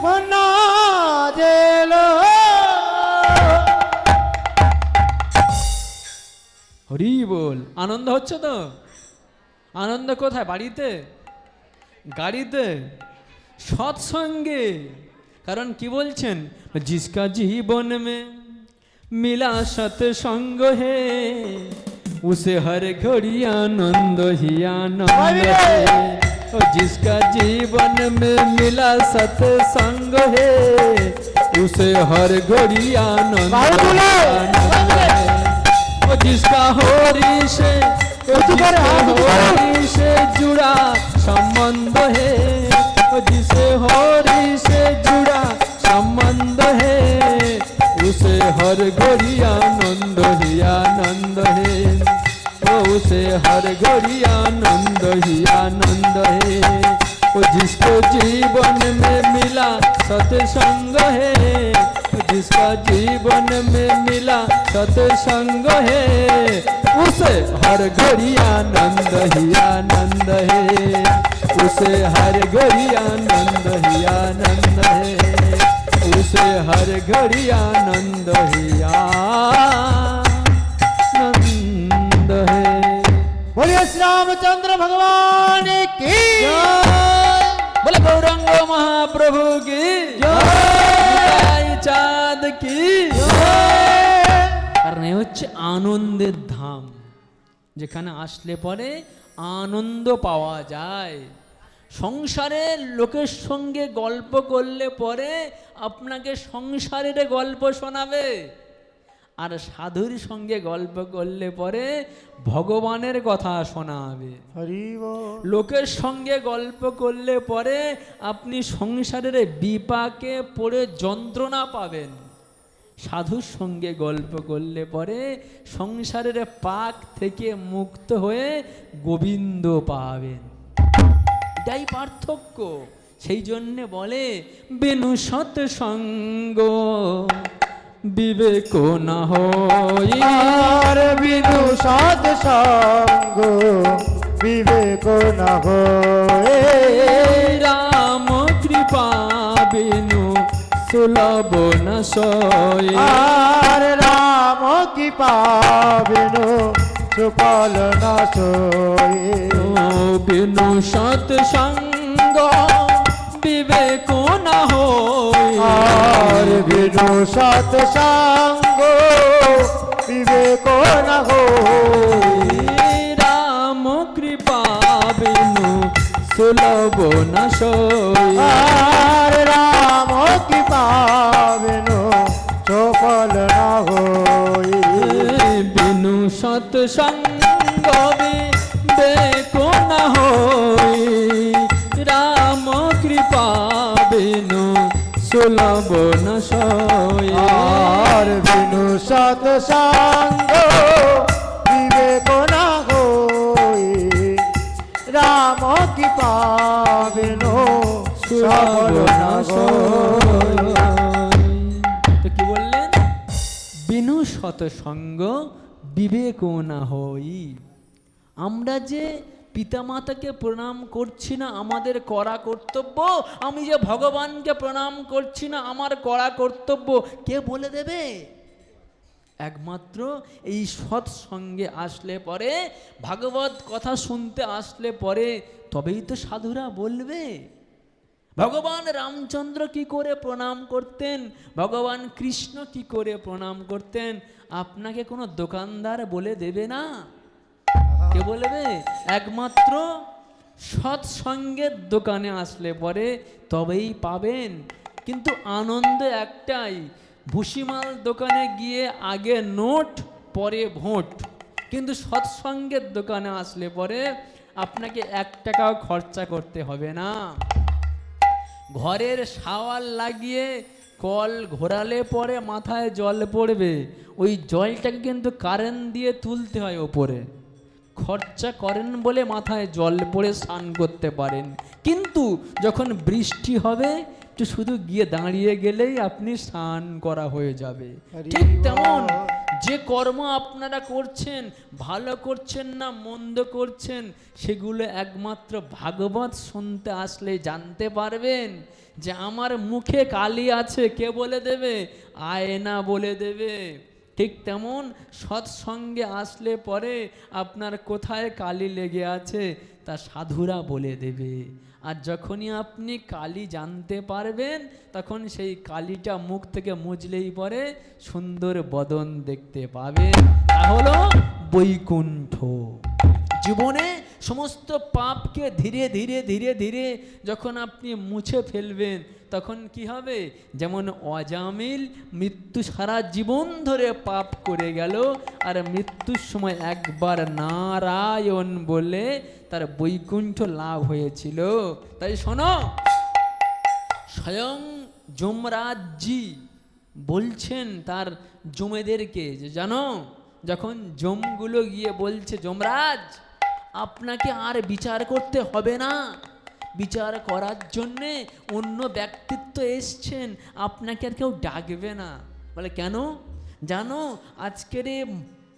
ভান্ডা দিল হরি বল আনন্দ হচ্ছে তো আনন্দ কোথায় বাড়িতে গাড়িতে সৎসঙ্গে কারণ কি বলছেন जिसका जीवन में मिला सत्संग है उसे हर घड़ी आनंद ही आनंद है और जिसका जीवन में मिला सत्संग है उसे हर घड़ी आनंद ही आनंद है वो जिसका होरी से होरी से जुड़ा संबंध है वो जिसे होरी से जुड़ा संबंध है उसे हर घड़ी आनंद ही आनंद है वो उसे हर घड़ी आनंद ही आनंद है वो जिसको जीवन में मिला सत्संग है जिसका जीवन में मिला सत्संग है उसे हर घड़ी आनंद ही आनंद है उसे हर घड़ी आनंद ही आनंद है उसे हर घड़ी आनंद ही आनंद है बोलिए श्री रामचंद्र भगवान की बोले गौरंग महाप्रभु की जय चाँद की কারণ এ হচ্ছে আনন্দের ধাম যেখানে আসলে পরে আনন্দ পাওয়া যায় সংসারের লোকের সঙ্গে গল্প করলে পরে আপনাকে সংসারের গল্প শোনাবে আর সাধুর সঙ্গে গল্প করলে পরে ভগবানের কথা শোনাবে হরি বল লোকের সঙ্গে গল্প করলে পরে আপনি সংসারের বিপাকে পড়ে যন্ত্রণা পাবেন সাধুর সঙ্গে গল্প করলে পরে সংসারের পাক থেকে মুক্ত হয়ে গোবিন্দ পাবেন এটাই পার্থক্য সেই জন্যে বলে বেনু সৎসঙ্গ বিবেক না হই আর বিনু সাধ সঙ্গ বিবেক না হয়ে রাম কৃপা বিনু সুলভ না সয়ে। আর রাম কি পাবেন সুফল না সয়ে। বিনু সৎসঙ্গ বিবেক না হয়ে। আর বিনু সৎসঙ্গ বিবেক না হয়ে। রাম কৃপা বিনু সুলভ না সয়ে। আর রাম কি পাবেন সফল না হয়ে। বিনু সৎসঙ্গ বিবেক না হয়ে। রাম কৃপা বিনু সুলভ না সয়ে। আর বিনু সৎসঙ্গ বিবেক না হয়ে। রাম কি পাবেন সফল না হয়ে। তো কি বললেন? বিনু সৎসঙ্গ বিবেক না হই। আমরা যে পিতামাতাকে প্রণাম করছি না আমাদের করা কর্তব্য, আমি যে ভগবানকে প্রণাম করছি না আমার করা কর্তব্য, কে বলে দেবে? একমাত্র এই সৎসঙ্গে আসলে পরে, ভাগবত কথা শুনতে আসলে পরে তবেই তো সাধুরা বলবে। ভগবান রামচন্দ্র কি করে প্রণাম করতেন, ভগবান কৃষ্ণ কি করে প্রণাম করতেন, আপনাকে কোনো দোকানদার বলে দেবে না। কে বলবে? একমাত্র সৎসঙ্গের দোকানে আসলে পরে তবেই পাবেন। কিন্তু আনন্দ একটাই, ভুসিমাল দোকানে গিয়ে আগে নোট পরে ভোট, কিন্তু সৎসঙ্গের দোকানে আসলে পরে আপনাকে 1 টাকাও খরচা করতে হবে না। ঘরের শাওয়ার লাগিয়ে কল ঘোরালে পরে মাথায় জল পড়বে, ওই জলটাকে কিন্তু কারেন্ট দিয়ে তুলতে হয় ওপরে। খরচা করেন বলে মাথায় জল পড়ে স্নান করতে পারেন, কিন্তু যখন বৃষ্টি হবে একটু শুধু গিয়ে দাঁড়িয়ে গেলেই আপনি স্নান করা হয়ে যাবে। ঠিক তেমন যে কর্ম আপনারা করছেন, ভালো করছেন না মন্দ করছেন, সেগুলো একমাত্র ভাগবত শুনতে আসলে জানতে পারবেন। যে আমার মুখে কালি আছে কে বলে দেবে? আয়না বলে দেবে। ঠিক তেমন সৎসঙ্গে আসলে পরে আপনার কোথায় কালি লেগে আছে তা সাধুরা বলে দেবে। আর যখনই আপনি কালি জানতে পারবেন তখন সেই কালিটা মুখ থেকে মুছলেই পরে সুন্দর বদন দেখতে পাবেন। তা হলো বৈকুণ্ঠ। জীবনে সমস্ত পাপকে ধীরে ধীরে ধীরে ধীরে যখন আপনি মুছে ফেলবেন তখন কি হবে? যেমন অজামিল মৃত্যু সারা জীবন ধরে পাপ করে গেল, আর মৃত্যুর সময় একবার নারায়ণ বলে তার বৈকুণ্ঠ লাভ হয়েছিল। তাই শোনো, স্বয়ং যমরাজজি বলছেন তার জমেদেরকে যে জানো, যখন জমগুলো গিয়ে বলছে যমরাজ আপনাকে আর বিচার করতে হবে না, বিচার করার জন্যে অন্য ব্যক্তিত্ব এসছেন, আপনাকে আর কেউ ডাকবে না। বলে কেন? জানো আজকের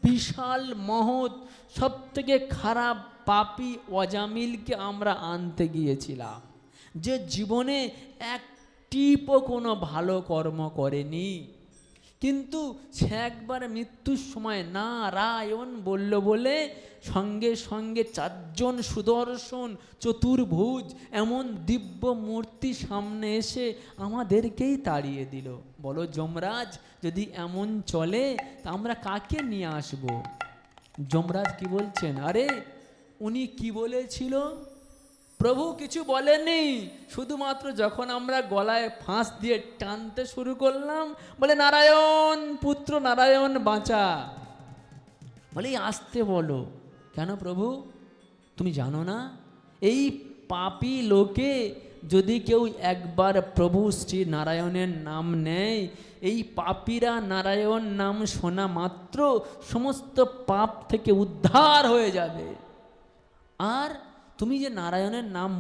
বিশাল মহৎ সব থেকে খারাপ পাপী অজামিলকে আমরা আনতে গিয়েছিলাম, যে জীবনে এক টিপও কোনো ভালো কর্ম করেনি, কিন্তু সে একবার মৃত্যুর সময় নারায়ণ বলল বলে সঙ্গে সঙ্গে 4 জন সুদর্শন চতুর্ভুজ এমন দিব্য মূর্তি সামনে এসে আমাদেরকেই তাড়িয়ে দিল। বলো যমরাজ যদি এমন চলে তা আমরা কাকে নিয়ে আসব? যমরাজ কি বলছেন? আরে উনি কি বলেছিল? প্রভু কিছু বলেননি, শুধুমাত্র যখন আমরা গলায় ফাঁস দিয়ে টানতে শুরু করলাম বলে নারায়ণ পুত্র নারায়ণ বাঁচা। বলে আসতে বলো। কেন প্রভু তুমি জানো না এই পাপী লোকে যদি কেউ একবার প্রভু শ্রী নারায়ণের নাম নেয়, এই পাপীরা নারায়ণ নাম শোনা মাত্র সমস্ত পাপ থেকে উদ্ধার হয়ে যাবে। আর তুমি যে নারায়ণের নাম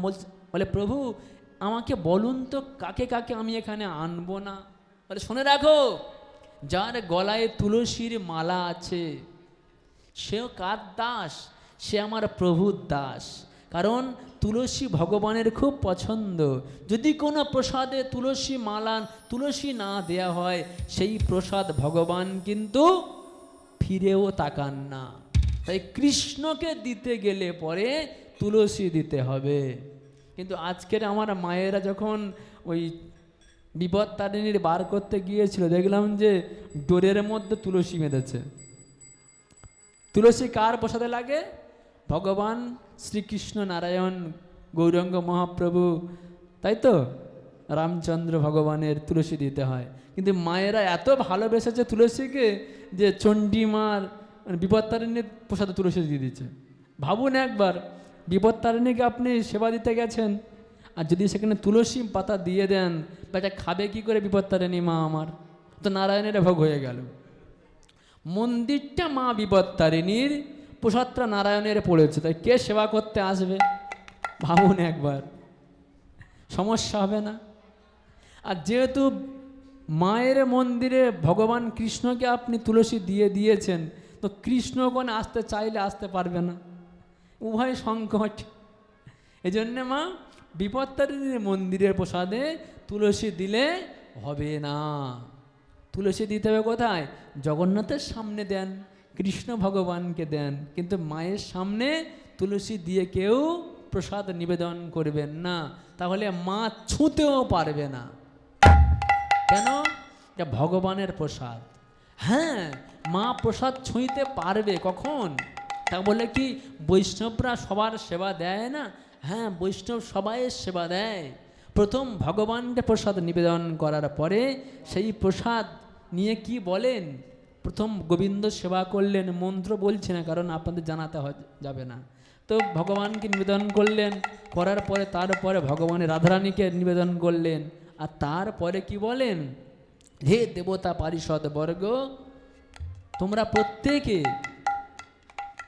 বলে প্রভু আমাকে বলুন তো কাকে কাকে আমি এখানে আনবো না? বলে শুনে রাখো, যার গলায় তুলসীর মালা আছে সেও কার দাস? সে আমার প্রভুর দাস। কারণ তুলসী ভগবানের খুব পছন্দ। যদি কোনো প্রসাদে তুলসী মালা তুলসী না দেয়া হয়, সেই প্রসাদ ভগবান কিন্তু ফিরেও তাকান না। তাই কৃষ্ণকে দিতে গেলে পরে তুলসী দিতে হবে। কিন্তু আজকের আমার মায়েরা যখন ওই বিপত্তারিণীর বার করতে গিয়েছিল, দেখলাম যে ডোরের মধ্যে তুলসী বেঁধেছে। তুলসী কার প্রসাদে লাগে? ভগবান শ্রীকৃষ্ণ নারায়ণ গৌরাঙ্গ মহাপ্রভু, তাই তো রামচন্দ্র ভগবানের তুলসী দিতে হয়। কিন্তু মায়েরা এত ভালোবেসেছে তুলসীকে যে চণ্ডীমার বিপত্তারিণীর প্রসাদে তুলসী দিয়ে দিচ্ছে। ভাবুন একবার, বিপত্তারিণীকে আপনি সেবা দিতে গেছেন, আর যদি সেখানে তুলসী পাতা দিয়ে দেন, বেটা খাবে কি করে বিপত্তারিণী মা আমার? তো নারায়ণের ভোগ হয়ে গেল। মন্দিরটা মা বিপত্তারিণীর, প্রসাদটা নারায়ণের পড়েছে, তাই কে সেবা করতে আসবে? ভাবুন একবার, সমস্যা হবে না? আর যেহেতু মায়ের মন্দিরে ভগবান কৃষ্ণকে আপনি তুলসী দিয়ে দিয়েছেন, তো কৃষ্ণগণ আসতে চাইলে আসতে পারবে না, উভয় সংকট। এই জন্যে মা বিপত্তারিণীর মন্দিরের প্রসাদে তুলসী দিলে হবে না। তুলসী দিতে হবে কোথায়? জগন্নাথের সামনে দেন, কৃষ্ণ ভগবানকে দেন, কিন্তু মায়ের সামনে তুলসী দিয়ে কেউ প্রসাদ নিবেদন করবেন না, তাহলে মা ছুঁতেও পারবে না। কেন? এটা ভগবানের প্রসাদ। হ্যাঁ, মা প্রসাদ ছুঁইতে পারবে কখন? তা বলে কি বৈষ্ণবরা সবার সেবা দেয় না? হ্যাঁ, বৈষ্ণব সবাইয়ের সেবা দেয়। প্রথম ভগবানকে প্রসাদ নিবেদন করার পরে সেই প্রসাদ নিয়ে কি বলেন? প্রথম গোবিন্দ সেবা করলেন, মন্ত্র বলছি না কারণ আপনাদের জানাতে যাবে না। তো ভগবানকে নিবেদন করলেন, করার পরে তারপরে ভগবানের রাধারানীকে নিবেদন করলেন, আর তারপরে কি বলেন? হে দেবতা পারিষদ বর্গ, তোমরা প্রত্যেকে,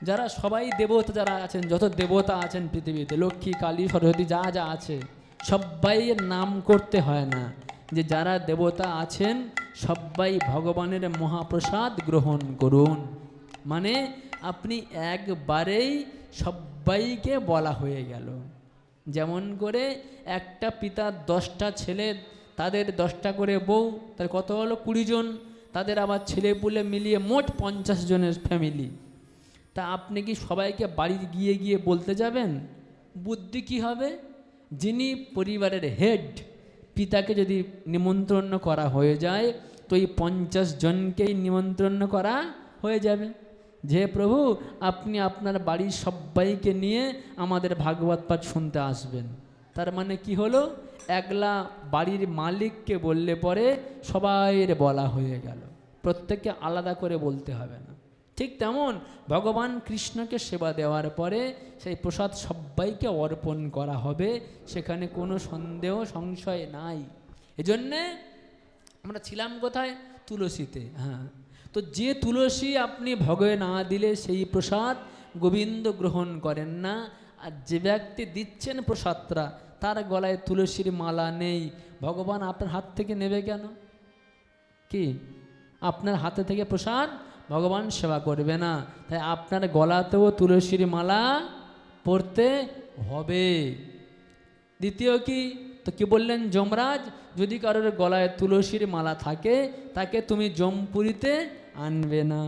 যারা সবাই দেবতা যারা আছেন, যত দেবতা আছেন পৃথিবীতে, লক্ষ্মী কালী সরস্বতী যা যা আছে, সবাইয়ের নাম করতে হয় না, যে যারা দেবতা আছেন সবাই ভগবানের মহাপ্রসাদ গ্রহণ করুন। মানে আপনি একবারেই সবাইকে বলা হয়ে গেল। যেমন করে একটা পিতার 10টা ছেলে, তাদের 10টা করে বউ, তার কত হলো 20 জন, তাদের আবার ছেলেপুলে মিলিয়ে মোট 50 জনের ফ্যামিলি। তা আপনি কি সবাইকে বাড়ি গিয়ে গিয়ে বলতে যাবেন? বুদ্ধি কি হবে? যিনি পরিবারের হেড, পিতাকে যদি নিমন্ত্রণ করা হয়ে যায়, তো এই 50 জনকেই নিমন্ত্রণ করা হয়ে যাবে, যে প্রভু আপনি আপনার বাড়ির সবাইকে নিয়ে আমাদের ভাগবত পাঠ শুনতে আসবেন। তার মানে কি হলো? একলা বাড়ির মালিককে বললে পরে সবাইয়ের বলা হয়ে গেল, প্রত্যেককে আলাদা করে বলতে হবে না। ঠিক তেমন ভগবান কৃষ্ণকে সেবা দেওয়ার পরে সেই প্রসাদ সবাইকে অর্পণ করা হবে, সেখানে কোনো সন্দেহ সংশয় নাই। এজন্যে আমরা ছিলাম কোথায়? তুলসীতে। হ্যাঁ, তো যে তুলসী আপনি ভোগে না দিলে সেই প্রসাদ গোবিন্দ গ্রহণ করেন না। আর যে ব্যক্তি দিচ্ছেন প্রসাদটা, তার গলায় তুলসীর মালা নেই, ভগবান আপনার হাত থেকে নেবে কেন? কি আপনার হাতে থেকে প্রসাদ ভগবান সেবা করবে না? তাই আপনার গলাতেও তুলসীর মালা পরতে হবে। দ্বিতীয় কি? তো কি বললেন যমরাজ? যদি কারোর গলায় তুলসীর মালা থাকে, তাকে তুমি জমপুরীতে আনবে না।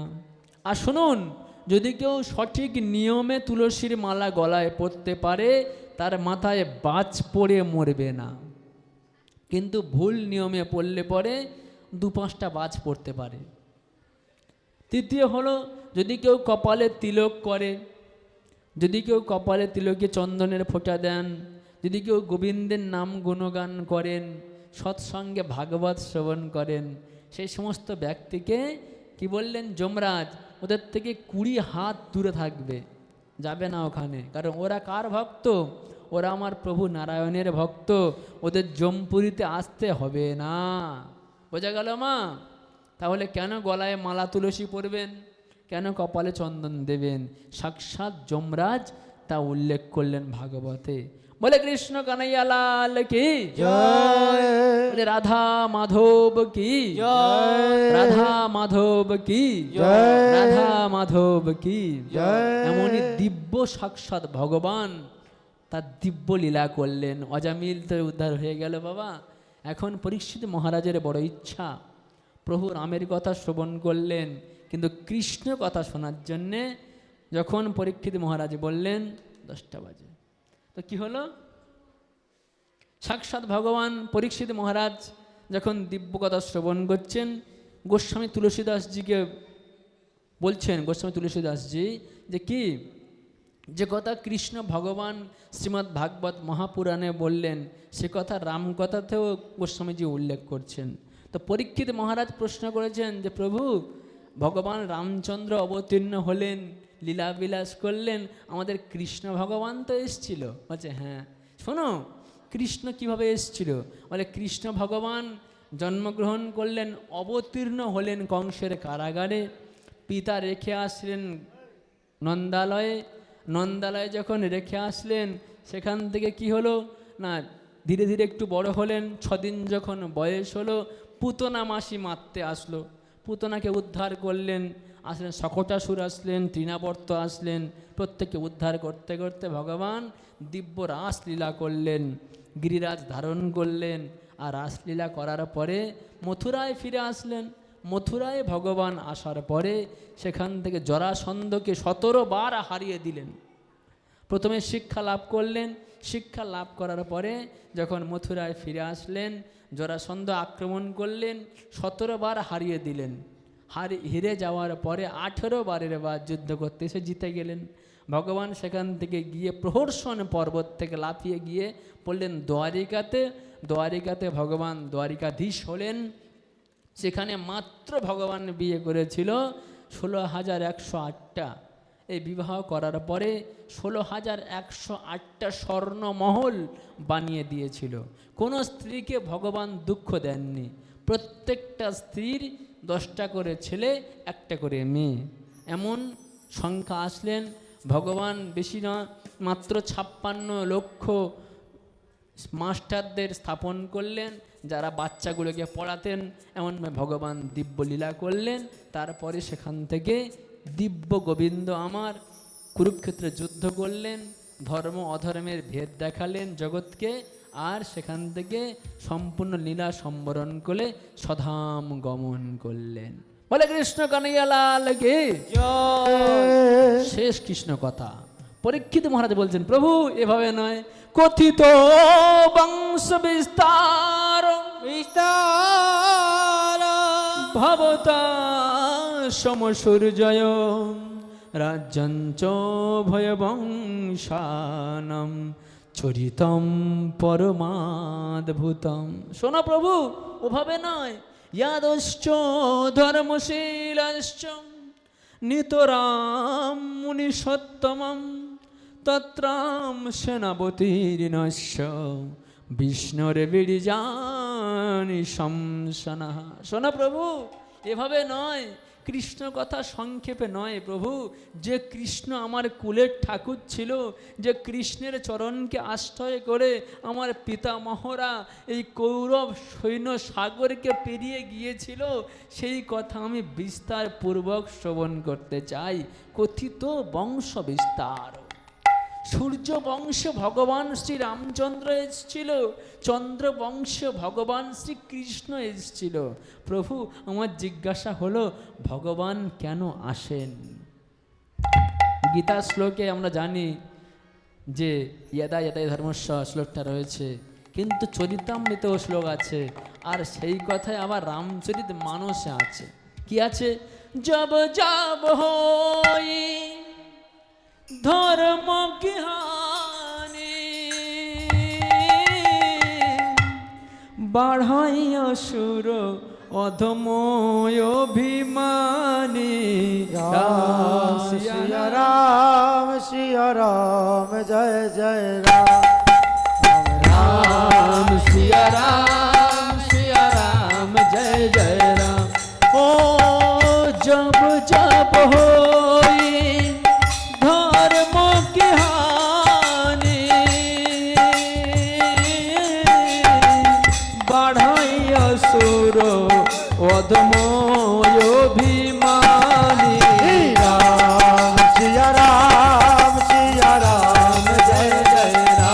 আর শুনুন, যদি কেউ সঠিক নিয়মে তুলসীর মালা গলায় পরতে পারে, তার মাথায় বাজ পড়ে মরবে না। কিন্তু ভুল নিয়মে পড়লে পরে 2-5টা বাজ পড়তে পারে। তৃতীয় হলো, যদি কেউ কপালে তিলক করে, যদি কেউ কপালে তিলকে চন্দনের ফোঁটা দেন, যদি কেউ গোবিন্দের নাম গুণগান করেন, সৎসঙ্গে ভাগবত শ্রবণ করেন, সেই সমস্ত ব্যক্তিকে কি বললেন যমরাজ? ওদের থেকে 20 হাত দূরে থাকবে, যাবে না ওখানে। কারণ ওরা কার ভক্ত? ওরা আমার প্রভু নারায়ণের ভক্ত, ওদের জমপুরীতে আসতে হবে না। বোঝা গেল মা? তাহলে কেন গলায় মালা তুলসী পরবেন, কেন কপালে চন্দন দেবেন? সাক্ষাৎ যমরাজ তা উল্লেখ করলেন ভাগবতে। বলে কৃষ্ণ কানাইয়া লাল কি জয়, বলে রাধা মাধব কি জয়, রাধা মাধব কি জয়, রাধা মাধব কি জয়। এমনই দিব্য সাক্ষাৎ ভগবান তার দিব্য লীলা করলেন। অজামিল তো উদ্ধার হয়ে গেল বাবা। এখন পরীক্ষিত মহারাজের বড় ইচ্ছা, প্রভু রামের কথা শ্রবণ করলেন, কিন্তু কৃষ্ণ কথা শোনার জন্যে যখন পরীক্ষিত মহারাজ বললেন 10টা বাজে, তো কি হলো, সাক্ষাৎ ভগবান পরীক্ষিত মহারাজ যখন দিব্য কথা শ্রবণ করছেন, গোস্বামী তুলসীদাসজিকে বলছেন, গোস্বামী তুলসীদাসজি যে কি, যে কথা কৃষ্ণ ভগবান শ্রীমদ্ ভাগবত মহাপুরাণে বললেন, সে কথা রামকথাতেও গোস্বামীজি উল্লেখ করছেন। তো পরীক্ষিত মহারাজ প্রশ্ন করেছেন যে প্রভু, ভগবান রামচন্দ্র অবতীর্ণ হলেন, লীলাবিলাস করলেন, আমাদের কৃষ্ণ ভগবান তো এসছিল। বলছে হ্যাঁ, শোনো কৃষ্ণ কিভাবে এসছিল, বলে কৃষ্ণ ভগবান জন্মগ্রহণ করলেন, অবতীর্ণ হলেন কংসের কারাগারে, পিতা রেখে আসলেন নন্দালয়ে, নন্দালয়ে যখন রেখে আসলেন সেখান থেকে কি হলো না, ধীরে ধীরে একটু বড় হলেন, 6 দিন যখন বয়স হলো, পুতনা মাসি মারতে আসলো, পুতনাকে উদ্ধার করলেন, আসলেন শকটাসুর আসলেন, তৃণাবর্ত আসলেন, প্রত্যেককে উদ্ধার করতে করতে ভগবান দিব্য রাসলীলা করলেন, গিরিরাজ ধারণ করলেন, আর রাসলীলা করার পরে মথুরায় ফিরে আসলেন। মথুরায় ভগবান আসার পরে সেখান থেকে জরাসন্ধকে 17 বার হারিয়ে দিলেন। প্রথমে শিক্ষা লাভ করলেন, শিক্ষা লাভ করার পরে যখন মথুরায় ফিরে আসলেন, জরাসন্ধ আক্রমণ করলেন, 17 বার হারিয়ে দিলেন। হেরে যাওয়ার পরে 18 বারের বার যুদ্ধ করতে এসে জিতে গেলেন। ভগবান সেখান থেকে গিয়ে প্রহর্ষণ পর্বত থেকে লাফিয়ে গিয়ে পড়লেন দ্বারিকাতে। দ্বারিকাতে ভগবান দ্বারিকাধীশ হলেন। সেখানে মাত্র ভগবান বিয়ে করেছিল 16,108টা। এই বিবাহ করার পরে 16,108টা স্বর্ণমহল বানিয়ে দিয়েছিল। কোনো স্ত্রীকে ভগবান দুঃখ দেননি। প্রত্যেকটা স্ত্রীর 10টা করে ছেলে, 1টা করে মেয়ে, এমন সংখ্যা আসলেন। ভগবান বেশি না, মাত্র 56 লক্ষ মাস্টারদের স্থাপন করলেন, যারা বাচ্চাগুলোকে পড়াতেন। এমন ভগবান দিব্য লীলা করলেন। তারপরে সেখান থেকে দিব্য গোবিন্দ আমার কুরুক্ষেত্রে যুদ্ধ করলেন, ধর্ম অধর্মের ভেদ দেখালেন জগৎকে, আর সেখান থেকে সম্পূর্ণ লীলা সম্বরণ করে স্বধাম গমন করলেন। বলে কৃষ্ণ কানাইয়া লাল কি জয়। শেষ কৃষ্ণ কথা। পরীক্ষিত মহারাজ বলছেন প্রভু এভাবে নয়, কথিত বংশ বিস্তার বিস্তার ভবতা সমসূর্যয় রাজ্যঞ্চ ভয় বংশানম চরিতম পরমাদ্ভুতম। শোনো প্রভু, ওভাবে নয়, ইয়াদশ্চ ধর্মশীলশ্চ নিতরাম মুনি সত্তমম তত্রাম সেনাপতির্নস্য বিষ্ণুর বীর্যানি শংসনঃ। শোনো প্রভু, এভাবে নয়, কৃষ্ণ কথা সংক্ষেপে নয় প্রভু। যে কৃষ্ণ আমার কুলের ঠাকুর ছিল, যে কৃষ্ণের চরণকে আশ্রয় করে আমার পিতামহরা এই কৌরব সৈন্য সাগরকে পেরিয়ে গিয়েছিল, সেই কথা আমি বিস্তার পূর্বক শ্রবণ করতে চাই। কথিত বংশ বিস্তার। সূর্য বংশে ভগবান শ্রী রামচন্দ্র এসেছিল, চন্দ্র বংশে ভগবান শ্রীকৃষ্ণ এসেছিল। প্রভু, আমার জিজ্ঞাসা হলো ভগবান কেন আসেন? গীতা শ্লোকে আমরা জানি যে ইয়দা ইয়দা ধর্মস্য শ্লোকটা রয়েছে, কিন্তু চরিতামৃতেও শ্লোক আছে, আর সেই কথায় আবার রামচরিত মানসে আছে। কি আছে? জব জব হই ধর্ম কি হানি বাড়াই অসুর অধময় অভিমানী। রাম সিয়া রাম সিয়া রাম জয় জয় রাম। রাম সিয়া রাম সিয়া রাম জয় জয় রাম। ও জব জব হই ধর্ম কি হানি বাড়াই অসুর অধময় অভিমানী। রাম সিয়া রাম জয় জয় রাম।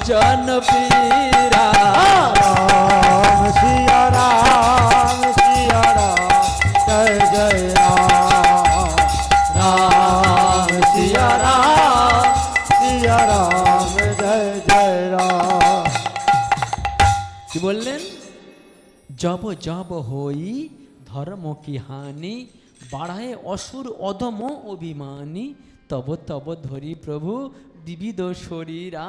सज्जन पीरा राम सिया राम जय जय राम राम सिया राम जय जय राम। কি বললেন? जब जब होई धर्म की हानि বাড়ায় অসুর অধম অভিমানী তব তব ধরি প্রভু বিবিধ শরীরা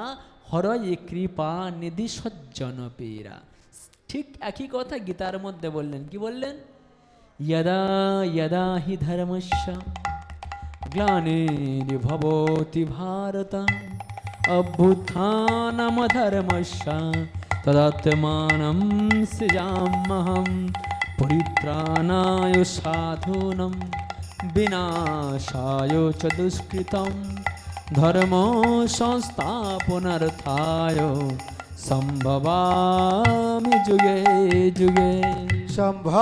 হরয়ে কৃপা নিধি সজ্জন পেরা। ঠিক একই কথা গীতার মধ্যে বললেন। কি বললেন? यदा यदा हि धर्मस्य ग्लानिर्भवति भारत अभ्युत्थानमधर्मस्य तदात्मानं सृजाम्यहं परित्राणाय साधूनां विनाशाय च दुष्कृतं धर्म संस्थापनार्थाय संभवामि जुगे जुगे। সম্ভবামি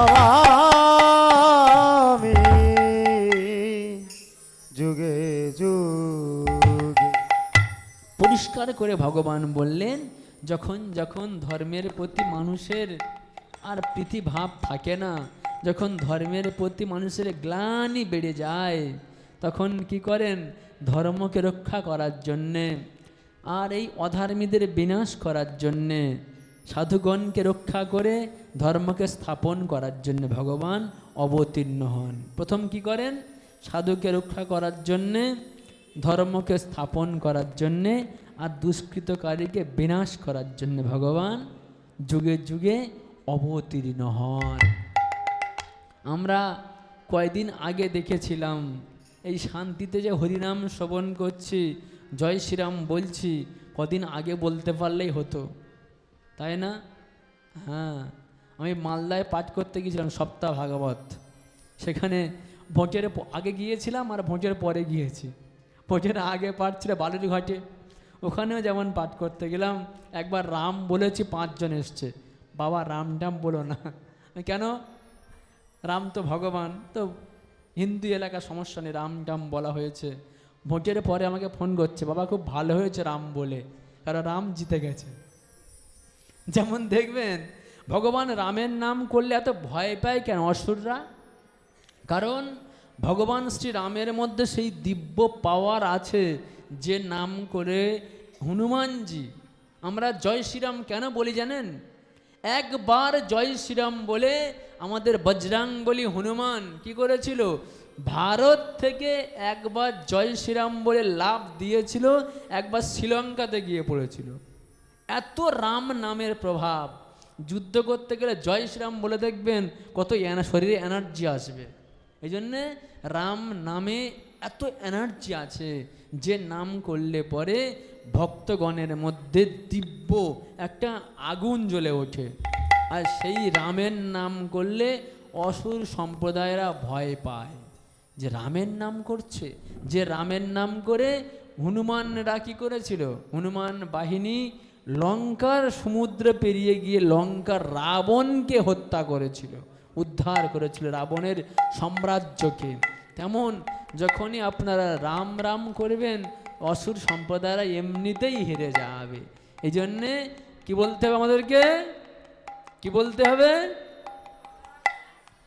যুগে যুগে। পরিষ্কার করে ভগবান বললেন, যখন যখন ধর্মের প্রতি মানুষের আর প্রীতিভাব থাকে না, যখন ধর্মের প্রতি মানুষের গ্লানি বেড়ে যায়, তখন কি করেন? ধর্মকে রক্ষা করার জন্যে আর এই অধর্মীদের বিনাশ করার জন্যে, সাধুগণকে রক্ষা করে ধর্মকে স্থাপন করার জন্য ভগবান অবতীর্ণ হন। প্রথম কি করেন? সাধুকে রক্ষা করার জন্যে, ধর্মকে স্থাপন করার জন্যে আর দুষ্কৃতকারীকে বিনাশ করার জন্য ভগবান যুগে যুগে অবতীর্ণ হন। আমরা কয়দিন আগে দেখেছিলাম এই শান্তিতে যে হরিনাম শ্রবণ করছি, জয় শ্রীরাম বলছি, কদিন আগে বলতে পারলেই হতো, তাই না? হ্যাঁ, আমি মালদায় পাঠ করতে গিয়েছিলাম সপ্তাহ ভাগবত। সেখানে ভোটের আগে গিয়েছিলাম আর ভোটের পরে গিয়েছি। ভোটের আগে পাঠ ছিল বালুরঘাটে, ওখানেও যেমন পাঠ করতে গেলাম, একবার রাম বলেছি, 5 জন এসছে, বাবা রাম টাম বলো না। কেন? রাম তো ভগবান, তো হিন্দু এলাকার সমস্যা নেই, রাম টাম বলা হয়েছে। ভোটের পরে আমাকে ফোন করছে, বাবা খুব ভালো হয়েছে রাম বলে, কারণ রাম জিতে গেছে। যেমন দেখবেন ভগবান রামের নাম করলে এত ভয় পায় কেন অসুররা? কারণ ভগবান শ্রী রামের মধ্যে সেই দিব্য পাওয়ার আছে যে নাম করে হনুমানজি। আমরা জয় শ্রীরাম কেন বলি জানেন? একবার জয় শ্রীরাম বলে আমাদের বজরাঙ্গবলী হনুমান কি করেছিল? ভারত থেকে একবার জয় শ্রীরাম বলে লাভ দিয়েছিল, একবার শ্রীলঙ্কাতে গিয়ে পড়েছিল। এত রাম নামের প্রভাব, যুদ্ধ করতে গেলে জয় শ্রীরাম বলে দেখবেন কত শরীরে এনার্জি আসবে। এই জন্যে রাম নামে এত এনার্জি আছে যে নাম করলে পরে ভক্তগণের মধ্যে দিব্য একটা আগুন জ্বলে ওঠে। আর সেই রামের নাম করলে অসুর সম্প্রদায়েরা ভয় পায় যে রামের নাম করছে। যে রামের নাম করে হনুমানরা কি করেছিল? হনুমান বাহিনী লঙ্কার সমুদ্র পেরিয়ে গিয়ে লঙ্কার রাবণকে হত্যা করেছিল, উদ্ধার করেছিল রাবণের সাম্রাজ্যকে। তেমন যখনই আপনারা রাম রাম করবেন, অসুর সম্প্রদায়রা এমনিতেই হেরে যাবে। এই জন্যে কি বলতে হবে আমাদেরকে? কি বলতে হবে?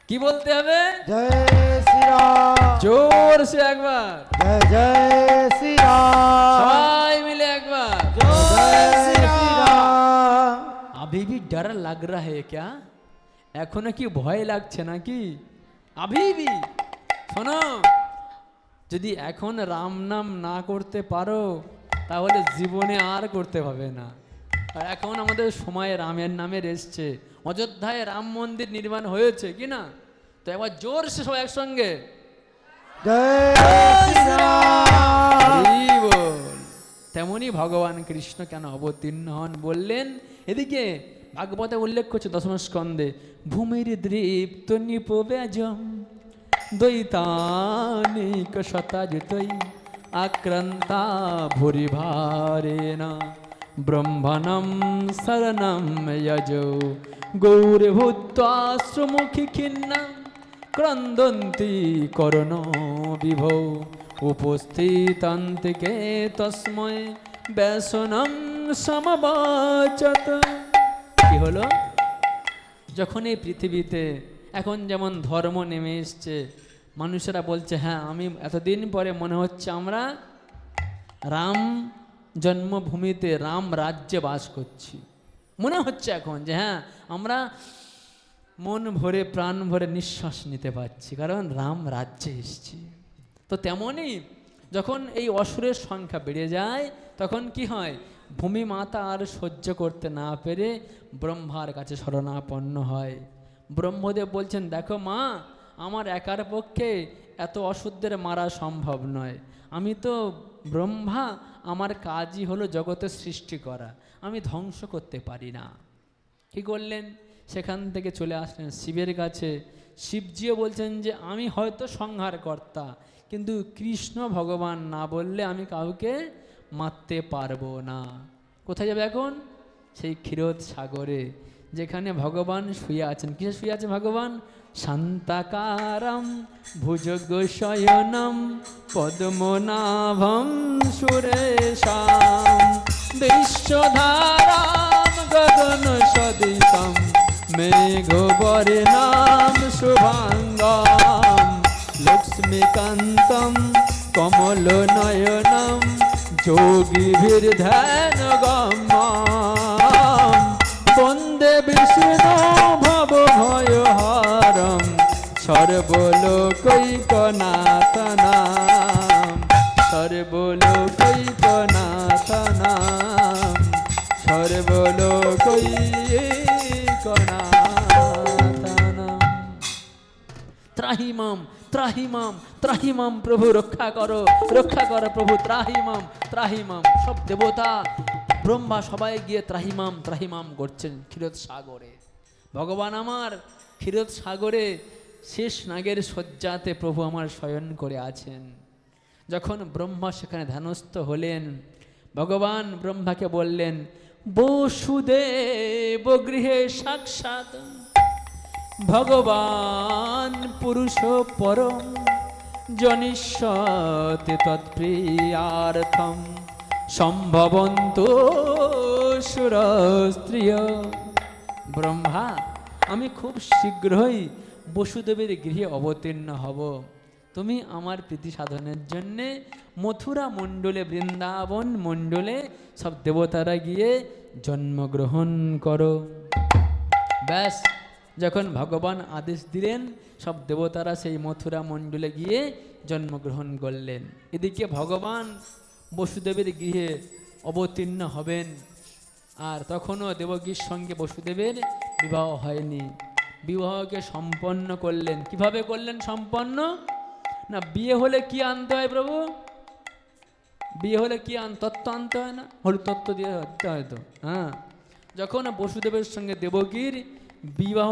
কি বলতে হবে? জয় শ্রীরাম। জোর সে একবার জয় জয় শ্রীরাম। সবাই মিলে একবার জয় শ্রীরাম। अभी भी डर लग रहा है क्या? এখনো কি ভয় লাগছে নাকি? अभी भी শোনো, যদি এখন রাম নাম না করতে পারো তাহলে জীবনে আর করতে হবে না। আর এখন আমাদের সময় রামের নামের এসছে, অযোধ্যায় রাম মন্দির নির্মাণ হয়েছে কি না? তো একবার জোরসে সবাই একসঙ্গে জয় শ্রীরাম। হরি বল। তেমনই ভগবান কৃষ্ণ কেন অবতীর্ণ হন বললেন। এদিকে ভাগবতে উল্লেখ করছে 10ম স্কন্ধে, ভূমির দৃপ্ত নিপব্যাজম দ্বৈতানিক শতাযুতৈ আক্রান্তা ভুরি ভারেণ ব্রহ্মণম শরণম যজো গৌরভূত্বা শ্রুমুখী খিন্না ক্রন্দন্তি করণ বিভো উপস্থিতান্তিকে তস্মৈ ব্যসনম সমবাচত। কি হলো? যখন এই পৃথিবীতে এখন যেমন ধর্ম নেমে এসছে, মানুষেরা বলছে হ্যাঁ আমি এতদিন পরে মনে হচ্ছে আমরা রাম জন্মভূমিতে রাম রাজ্যে বাস করছি। মনে হচ্ছে এখন যে হ্যাঁ আমরা মন ভরে প্রাণ ভরে নিঃশ্বাস নিতে পারছি, কারণ রাম রাজ্যে এসছি। তো তেমনই যখন এই অসুরের সংখ্যা বেড়ে যায় তখন কি হয়? ভূমি মাতা আর সহ্য করতে না পেরে ব্রহ্মার কাছে শরণাপন্ন হয়। ব্রহ্মদেব বলছেন দেখো মা, আমার একার পক্ষে এত অসুরদের মারা সম্ভব নয়। আমি তো ব্রহ্মা, আমার কাজই হলো জগতের সৃষ্টি করা, আমি ধ্বংস করতে পারি না। কি করলেন? সেখান থেকে চলে আসলেন শিবের কাছে। শিবজিও বলছেন যে আমি হয়তো সংহারকর্তা, কিন্তু কৃষ্ণ ভগবান না বললে আমি কাউকে মারতে পারবো না। কোথায় যাবে এখন? সেই ক্ষীরোদ সাগরে, যেখানে ভগবান শুয়ে আছেন। কিসে শুয়ে আছে ভগবান? শান্তাকারম ভুজগশয়নম পদ্মনাভম সুরেশাম বিশ্বধারাম গগন সদিশম মেঘবর্ণাম শুভাঙ্গম লক্ষ্মীকান্তম কমল নয়নম যোগীভির ধ্যানগম্যম বন্দে বিষ্ণু ভব ভয়হারম সর্বলোকৈকনাথনাম সর্বলোকৈকনাথনাম সর্বলোকৈকনাথনাম। ত্রাহিমাম ত্রাহিমাম ত্রাহিমাম, প্রভু রক্ষা করো প্রভু, ত্রাহিমাম ত্রাহিমাম। সব দেবতা ব্রহ্মা সবাই গিয়ে ত্রাহিমাম ত্রাহিমাম করছেন ক্ষীরোদ সাগরে। ভগবান আমার ক্ষীরোদ সাগরে শেষ নাগের শয্যাতে প্রভু আমার শয়ন করে আছেন। যখন ব্রহ্মা সেখানে ধ্যানস্থ হলেন, ভগবান ব্রহ্মাকে বললেন বসুদেব গৃহে সাক্ষাৎ ভগবান পুরুষ পরম জনিষ্যতে তৎপ্রিয়ার্থম সম্ভবন্ত সুরস্ত্রিয়। ব্রহ্মা, আমি খুব শীঘ্রই বসুদেবের গৃহে অবতীর্ণ হব। তুমি আমার প্রীতি সাধনের জন্যে মথুরা মণ্ডলে, বৃন্দাবন মণ্ডলে সব দেবতারা গিয়ে জন্মগ্রহণ করো। ব্যাস, যখন ভগবান আদেশ দিলেন সব দেবতারা সেই মথুরা মণ্ডলে গিয়ে জন্মগ্রহণ করলেন। এদিকে ভগবান বসুদেবের গৃহে অবতীর্ণ হবেন, আর তখনও দেবকীর সঙ্গে বসুদেবের বিবাহ হয়নি। বিবাহকে সম্পন্ন করলেন। কিভাবে করলেন সম্পন্ন? না, বিয়ে হলে কি আনতে হয় প্রভু? বিয়ে হলে কি তত্ত্ব আনতে হয় না? হলুদ তত্ত্ব দিয়ে দিতে হয় তো। হ্যাঁ, যখন বসুদেবের সঙ্গে দেবকীর বিবাহ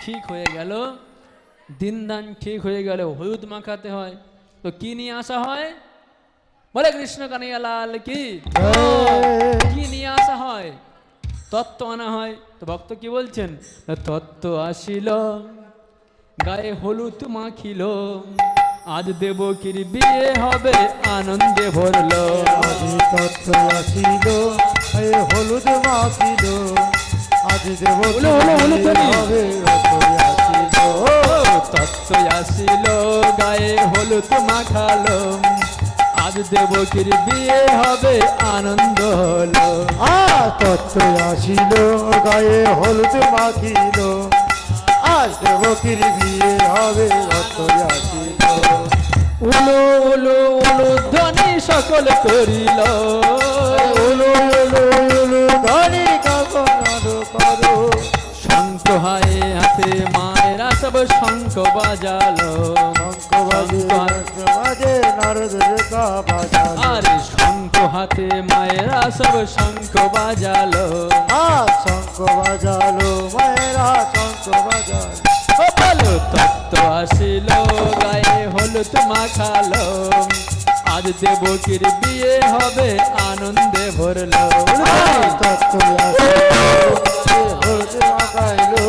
ঠিক হয়ে গেল, দিনদান ঠিক হয়ে গেল, হলুদ মাখাতে হয়, তো কি নিয়ে আসা হয়? বলে কৃষ্ণ কানাইয়া লাল কি? কি নিয়ে আসা হয়? তত্ত্ব আনা হয়। তো ভক্ত কি বলছেন? তত্ত্ব আসিল গায়ে হলুদ মাখিল, আজ দেবকীর বিয়ে হবে আনন্দে ভরল। আজ তত্ত্ব আসিল গায়ে হলুদ মাখিল, আজ দেবকীর বিয়ে হবে আসিল। তত্ত্ব আসিল গায়ে হলুদ মাখালো, আজ দেবকীর বিয়ে হবে আনন্দ হলো। তত্ত্ব আসিল গায়ে হলুদ মাখিল, আজ দেবকীর বিয়ে হবে আসিল। উলু উলু উলু ধ্বনি সকল করিল, উলু উলু উলু ধ্বনি কখন করো। শঙ্খ হায় হাতে মায়েরা সব শঙ্খ বাজালো, শঙ্খ বাজে নারদের কা বাজালো। আরে শঙ্খ হাতে মায়েরা সব শঙ্খ বাজালো, শঙ্খ বাজালো মায়েরা শঙ্খ বাজালো। বলো তত্ত্ব আসিল গায়ে হলুদ মাখালো, আজ দেবকীর বিয়ে হবে আনন্দে ভরলো। তত্ত্ব হলুদ মাখাইলো,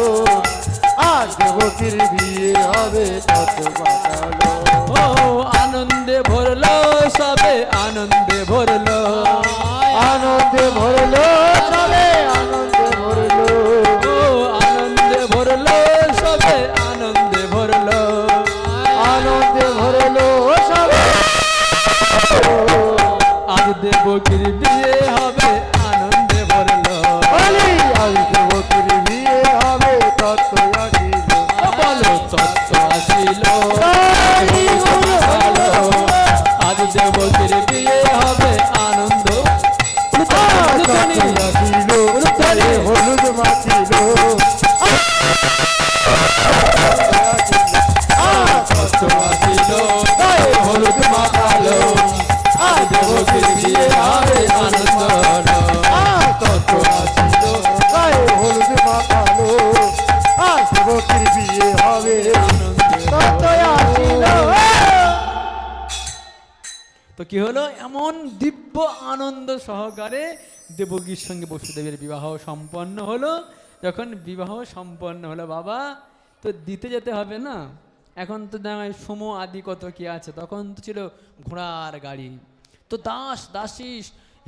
আজ দেবকীর বিয়ে হবে তত্ত্ব বাজালো। ও আনন্দে ভরলো, সবে আনন্দে ভরলো, আনন্দে ভরলো ভরলো সব আজ দেবকীর বিয়ে হবে আনন্দে ভরলো। বলি আজ দেবকীর বিয়ে হবে তত্ত্ব আসিল বলো তত্ত্ব আসিল তাই হলো। আজ দেবকীর বিয়ে হবে আনন্দ তত্ত্ব আসিল তারে হলুদ মাখিল তত্ত্ব আসিল তাই হলুদ মাখালো। আজ দেবকীর বিয়ে হবে আনন্দ তত্ত্ব আসিল তাই হলুদ মাখালো আজ দেবকীর বিয়ে হবে তত্ত্ব আসিল। তো কি হলো, এমন দিব্য আনন্দ সহকারে দেবকীর সঙ্গে বসুদেবের বিবাহ সম্পন্ন হলো। যখন বিবাহ সম্পন্ন হলো বাবা, তো দিতে যেতে হবে না, এখন তো দেখায় সুমো আদি কত কি আছে, তখন তো ছিল ঘোড়ার গাড়ি। তো দাস দাসী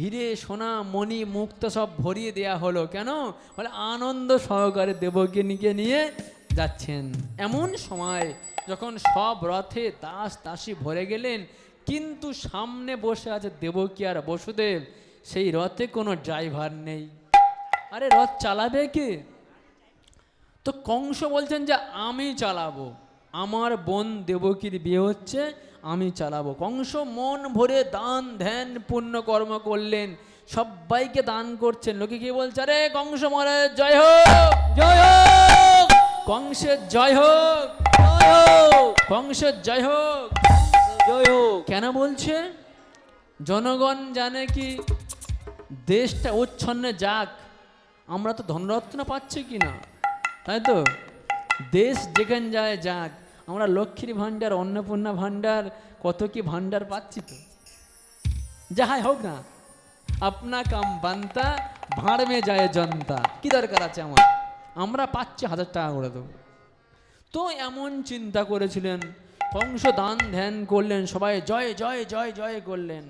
হিরে সোনা মণি মুক্ত সব ভরিয়ে দেয়া হলো। কেন বলে আনন্দ সহকারে দেবকীকে নিয়ে যাচ্ছেন। এমন সময় যখন সব রথে দাস দাসী ভরে গেলেন, কিন্তু সামনে বসে আছে দেবকী আর বসুদেব, সেই রথে কোনো ড্রাইভার নেই। আরে রথ চালাবে কে? তো কংস বলছেন যে আমি চালাবো, আমার বোন দেবকীর বিয়ে হচ্ছে, আমি চালাবো। কংস মন ভরে দান ধ্যান পুণ্য কর্ম করলেন, সবাইকে দান করছেন। লোকে কি বলছে, আরে কংস মহারাজ জয় হোক, জয় হোক, কংসের জয় হোক, জয় হোক, কংসের জয় হোক, জয় হোক। কেন বলছে? জনগণ জানে কি দেশটা উচ্ছন্নে যাক, আমরা তো ধনরত্ন পাচ্ছি কি না, তাই তো দেশ যেখানে যায় যাক, আমরা লক্ষ্মীর ভাণ্ডার অন্নপূর্ণা ভাণ্ডার কত কি ভাণ্ডার পাচ্ছি, তো যাহাই হোক না, আপনা কাম বান্তা ভাঁড় মে যায় জনতা, কি দরকার আছে আমার, আমরা পাচ্ছি 1000 টাকা করে দেবো। তো এমন চিন্তা করেছিলেন, কংস দান ধ্যান করলেন, সবাই জয় জয় জয় জয় করলেন।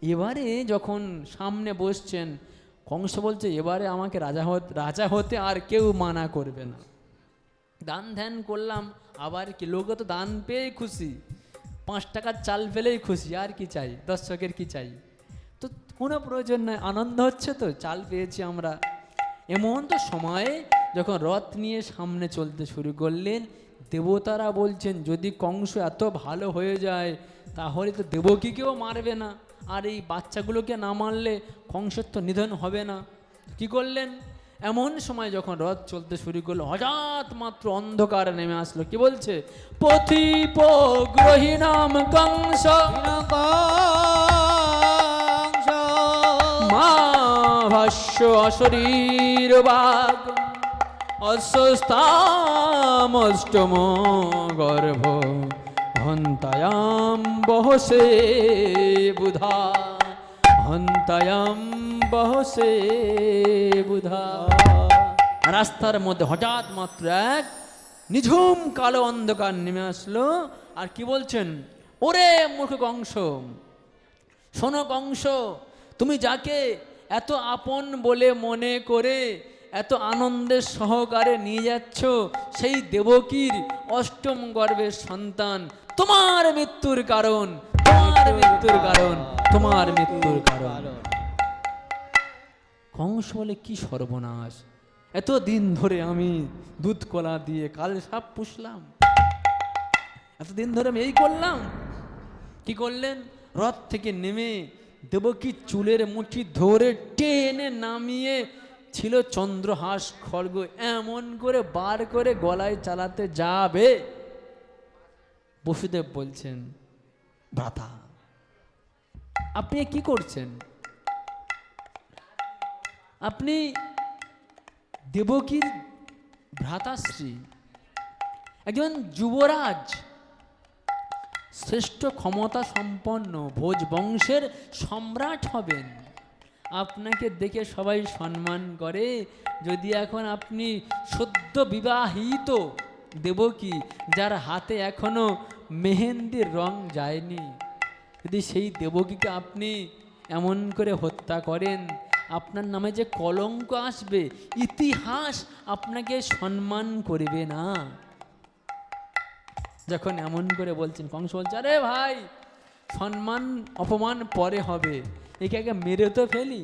এবারে যখন সামনে বসছেন, কংস বলছে এবারে আমাকে রাজা হতে আর কেউ মানা করবে না। দান ধ্যান করলাম, আবার কি লোক তো দান পেয়েই খুশি, 5 টাকার চাল পেলেই খুশি, আর কি চাই, দর্শকের কি চাই, তো কোনো প্রয়োজন নয়, আনন্দ হচ্ছে তো, চাল পেয়েছি আমরা। এমন তো সময়ে যখন রথ নিয়ে সামনে চলতে শুরু করলেন, দেবতারা বলছেন যদি কংস এত ভালো হয়ে যায় তাহলে তো দেবকীকেও মারবে না, আর এই বাচ্চাগুলোকে না মারলে কংসের তো নিধন হবে না। কি করলেন, এমন সময় যখন রথ চলতে শুরু করলো, হঠাৎ মাত্র অন্ধকার নেমে আসলো। কি বলছে, পথিপ গ্রহীণাম কংস মা ভাষ্য অশরীর বাগ অস্বস্তামষ্টম গর্ভ হন্তায়াম বহসে বুধা, হন্তায়াম বহসে বুধা। রাস্তার মধ্যে হঠাৎ মাত্র এক নিঝুম কালো অন্ধকার নেমে আসলো। আর কি বলছেন, ওরে মূর্খ কংস, শোনো কংস, তুমি যাকে এত আপন বলে মনে করে এত আনন্দের সহকারে নিয়ে যাচ্ছ, সেই দেবকীর অষ্টম গর্ভের সন্তান, তোমার মৃত্যুর কারণ, তোমার মৃত্যুর কারণ, তোমার মৃত্যুর কারণ। কংস বলে কি সর্বনাশ, এত দিন ধরে আমি দুধ কলা দিয়ে কাল সাপ পুষলাম, এতদিন ধরে আমি এই করলাম। কি করলেন, রথ থেকে নেমে দেবকী চুলের মুঠি ধরে টেনে নামিয়ে, ছিল চন্দ্রহাস খড়গ, এমন করে বার করে গলায় চালাতে যাবে। বসুদেব বলছেন, ভ্রাতা আপনি কি করছেন, আপনি দেবকীর ভ্রাতাশ্রী, একজন যুবরাজ, শ্রেষ্ঠ ক্ষমতা সম্পন্ন ভোজ বংশের সম্রাট হবেন, আপনাকে দেখে সবাই সম্মান করে। যদি এখন আপনি সদ্য বিবাহিত দেবকী, যার হাতে এখনো মেহেন্দির রং যায়নি, যদি সেই দেবকীকে আপনি এমন করে হত্যা করেন, আপনার নামে যে কলঙ্ক আসবে, ইতিহাস আপনাকে সম্মান করবে না। যখন এমন করে বলছেন, কংস বলছে, আরে ভাই, সম্মান অপমান পরে হবে, একে আগে মেরে তো ফেলি।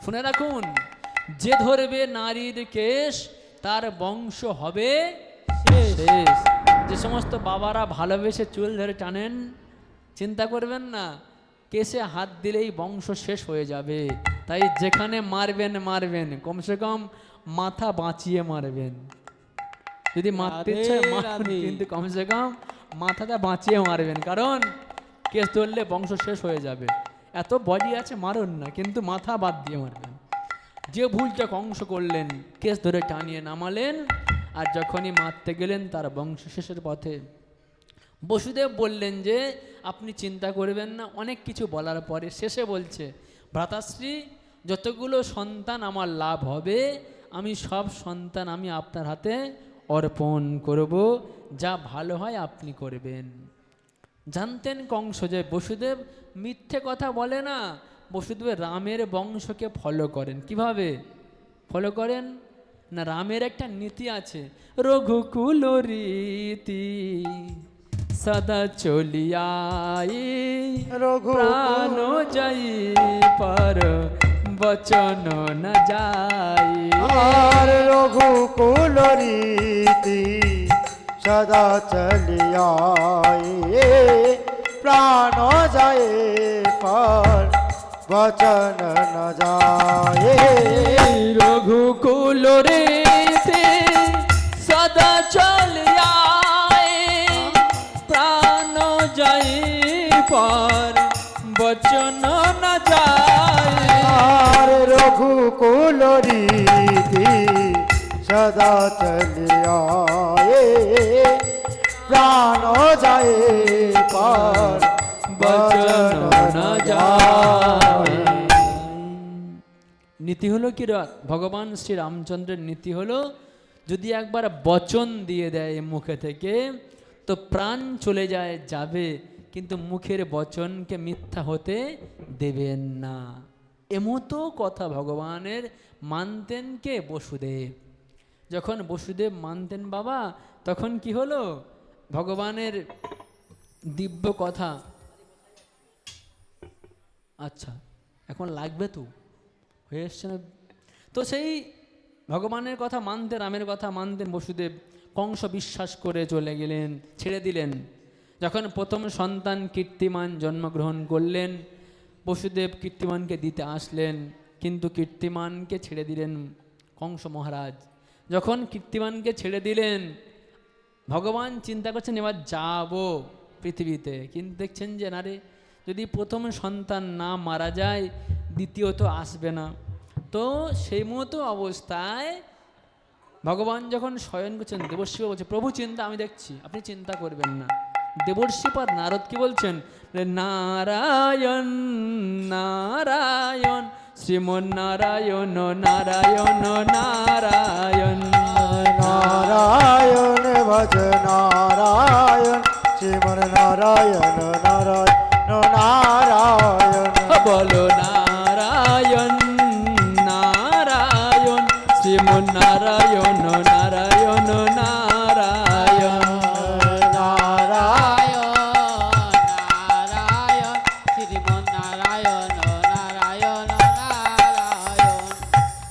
শুনে রাখুন, যে ধরবে নারীর কেশ তার বংশ হবে শেষ। যে সমস্ত বাবারা ভালোবেসে চুল ধরে টানেন, চিন্তা করবেন না, কেশে হাত দিলেই বংশ শেষ হয়ে যাবে। তাই যেখানে মারবেন মারবেন, কমসে কম মাথা বাঁচিয়ে মারবেন। যদি মারতে ইচ্ছে হয় মারুন, কিন্তু কমসে কম মাথাটা বাঁচিয়ে মারবেন, কারণ কেস ধরলে বংশ শেষ হয়ে যাবে। এত বডি আছে মারুন না, কিন্তু মাথা বাদ দিয়ে মারবেন। যে ভুলটা কংস করলেন, কেস ধরে টানিয়ে নামালেন, আর যখনই মারতে গেলেন তার বংশ শেষের পথে। বসুদেব বললেন যে আপনি চিন্তা করবেন না। অনেক কিছু বলার পরে শেষে বলছে, ভ্রাতাশ্রী, যতগুলো সন্তান আমার লাভ হবে আমি সব সন্তান আমি আপনার হাতে অর্পণ করব, যা ভালো হয় আপনি করবেন। জানতেন কংস যে বসুদেব মিথ্যে কথা বলে না, বসুদেব রামের বংশকে ফলো করেন। কিভাবে ফলো করেন না, রামের একটা নীতি আছে, রঘুকুল রীতি সদা চলিয়াই, প্রাণ যাই পর বচন ন যাই। আর রঘুকুল রীতি সদা চলিয়ায়ে, প্রাণ যায় পর বচন ন যায়। রঘুকুল রীতি সদা চলিয়াই, প্রাণ যাই পর বচন ন যায়। আর রঘুকুল রীতি সদা চলিয়ায়ে, প্রাণ যায় পর বচন ন যায়। নীতি হলো কি, ভগবান শ্রী রামচন্দ্রের নীতি হলো, যদি একবার বচন দিয়ে দেয় মুখে থেকে তো প্রাণ চলে যায় যাবে, কিন্তু মুখের বচনকে মিথ্যা হতে দেবেন না। এমতো কথা ভগবানের মানতেন কে, বসুদেব। যখন বসুদেব মানতেন বাবা, তখন কি হলো, ভগবানের দিব্য কথা। আচ্ছা, এখন লাগবে তো, হয়ে এসছে না? তো সেই ভগবানের কথা মানতেন, রামের কথা মানতেন বসুদেব। কংস বিশ্বাস করে চলে গেলেন, ছেড়ে দিলেন। যখন প্রথম সন্তান কীর্তিমান জন্মগ্রহণ করলেন, বসুদেব কীর্তিমানকে দিতে আসলেন, কিন্তু কীর্তিমানকে ছেড়ে দিলেন কংস মহারাজ। যখন কীর্তিমানকে ছেড়ে দিলেন, ভগবান চিন্তা করছেন এবার যাব পৃথিবীতে, কিন্তু দেখছেন যে না রে, যদি প্রথম সন্তান না মারা যায় দ্বিতীয়ত আসবে না। তো সেই মতো অবস্থায় ভগবান যখন শয়ন করছেন, দেবর্ষি বলছে, প্রভু চিন্তা আমি দেখছি, আপনি চিন্তা করবেন না। দেবর্ষি পর নারদ কি বলছেন, নারায়ণ নারায়ণ শ্রীমন নারায়ণ নারায়ণ নারায়ণ নারায়ণ ভজ নারায়ণ, শ্রীমন নারায়ণ নারায়ণ নারায়ণ। বলো নারায়ণ নারায়ণ শ্রীমন নারায়ণ নারায়ণ নারায়ণ নারায়ণ নারায়ণ শ্রীমন নারায়ণ নারায়ণ নারায়ণ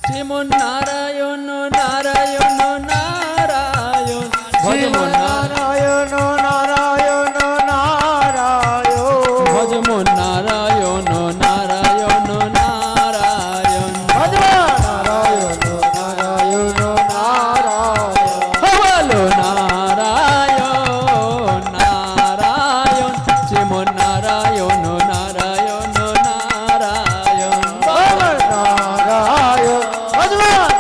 শ্রীমন নারায়ণ নারায়ণ নারায়ণ শ্রীমন নারায়ণ নারায়ণ নারায়ণ। ভজমন নারায়ণ নারায়ণ নারায়ণ নারায়ণ নারায়ণ নারায়ণ। বলো নারায়ণ নারায়ণ শ্রীমন নারায়ণ নারায়ণ নারায়ণ নারায়ণ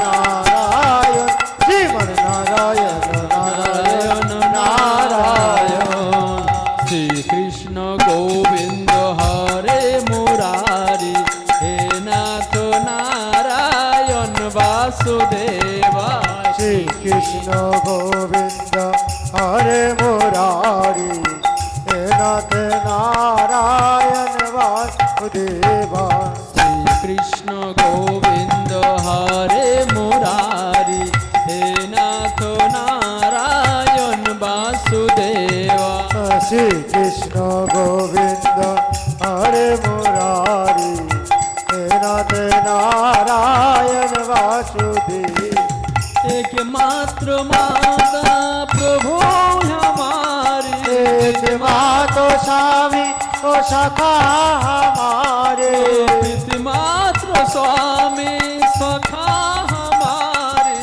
নারায়ণ শ্রীমন নারায়ণ নারায়ণ নারায়ণ। শ্রীকৃষ্ণ গোবিন্দ হরে মুরারি, হে নাথ নারায়ণ বাসুদেবা। শ্রীকৃষ্ণ গোবিন্দ হরে মুরারি, হে নাথ নারায়ণ বাসুদেবা। শ্রীকৃষ্ণ গোবিন্দ হরে মুরারি, হে নাথ নারায়ণ বাসুদেবা। শ্রী কৃষ্ণ গোবিন্দ হরে মুরারি হে নাথ নারায়ণ বাসুদেব एकमात्र माता प्रभु हमारे एक मातो स्वामी ओ सखा हमारे एकमात्र स्वामी सखा हमारे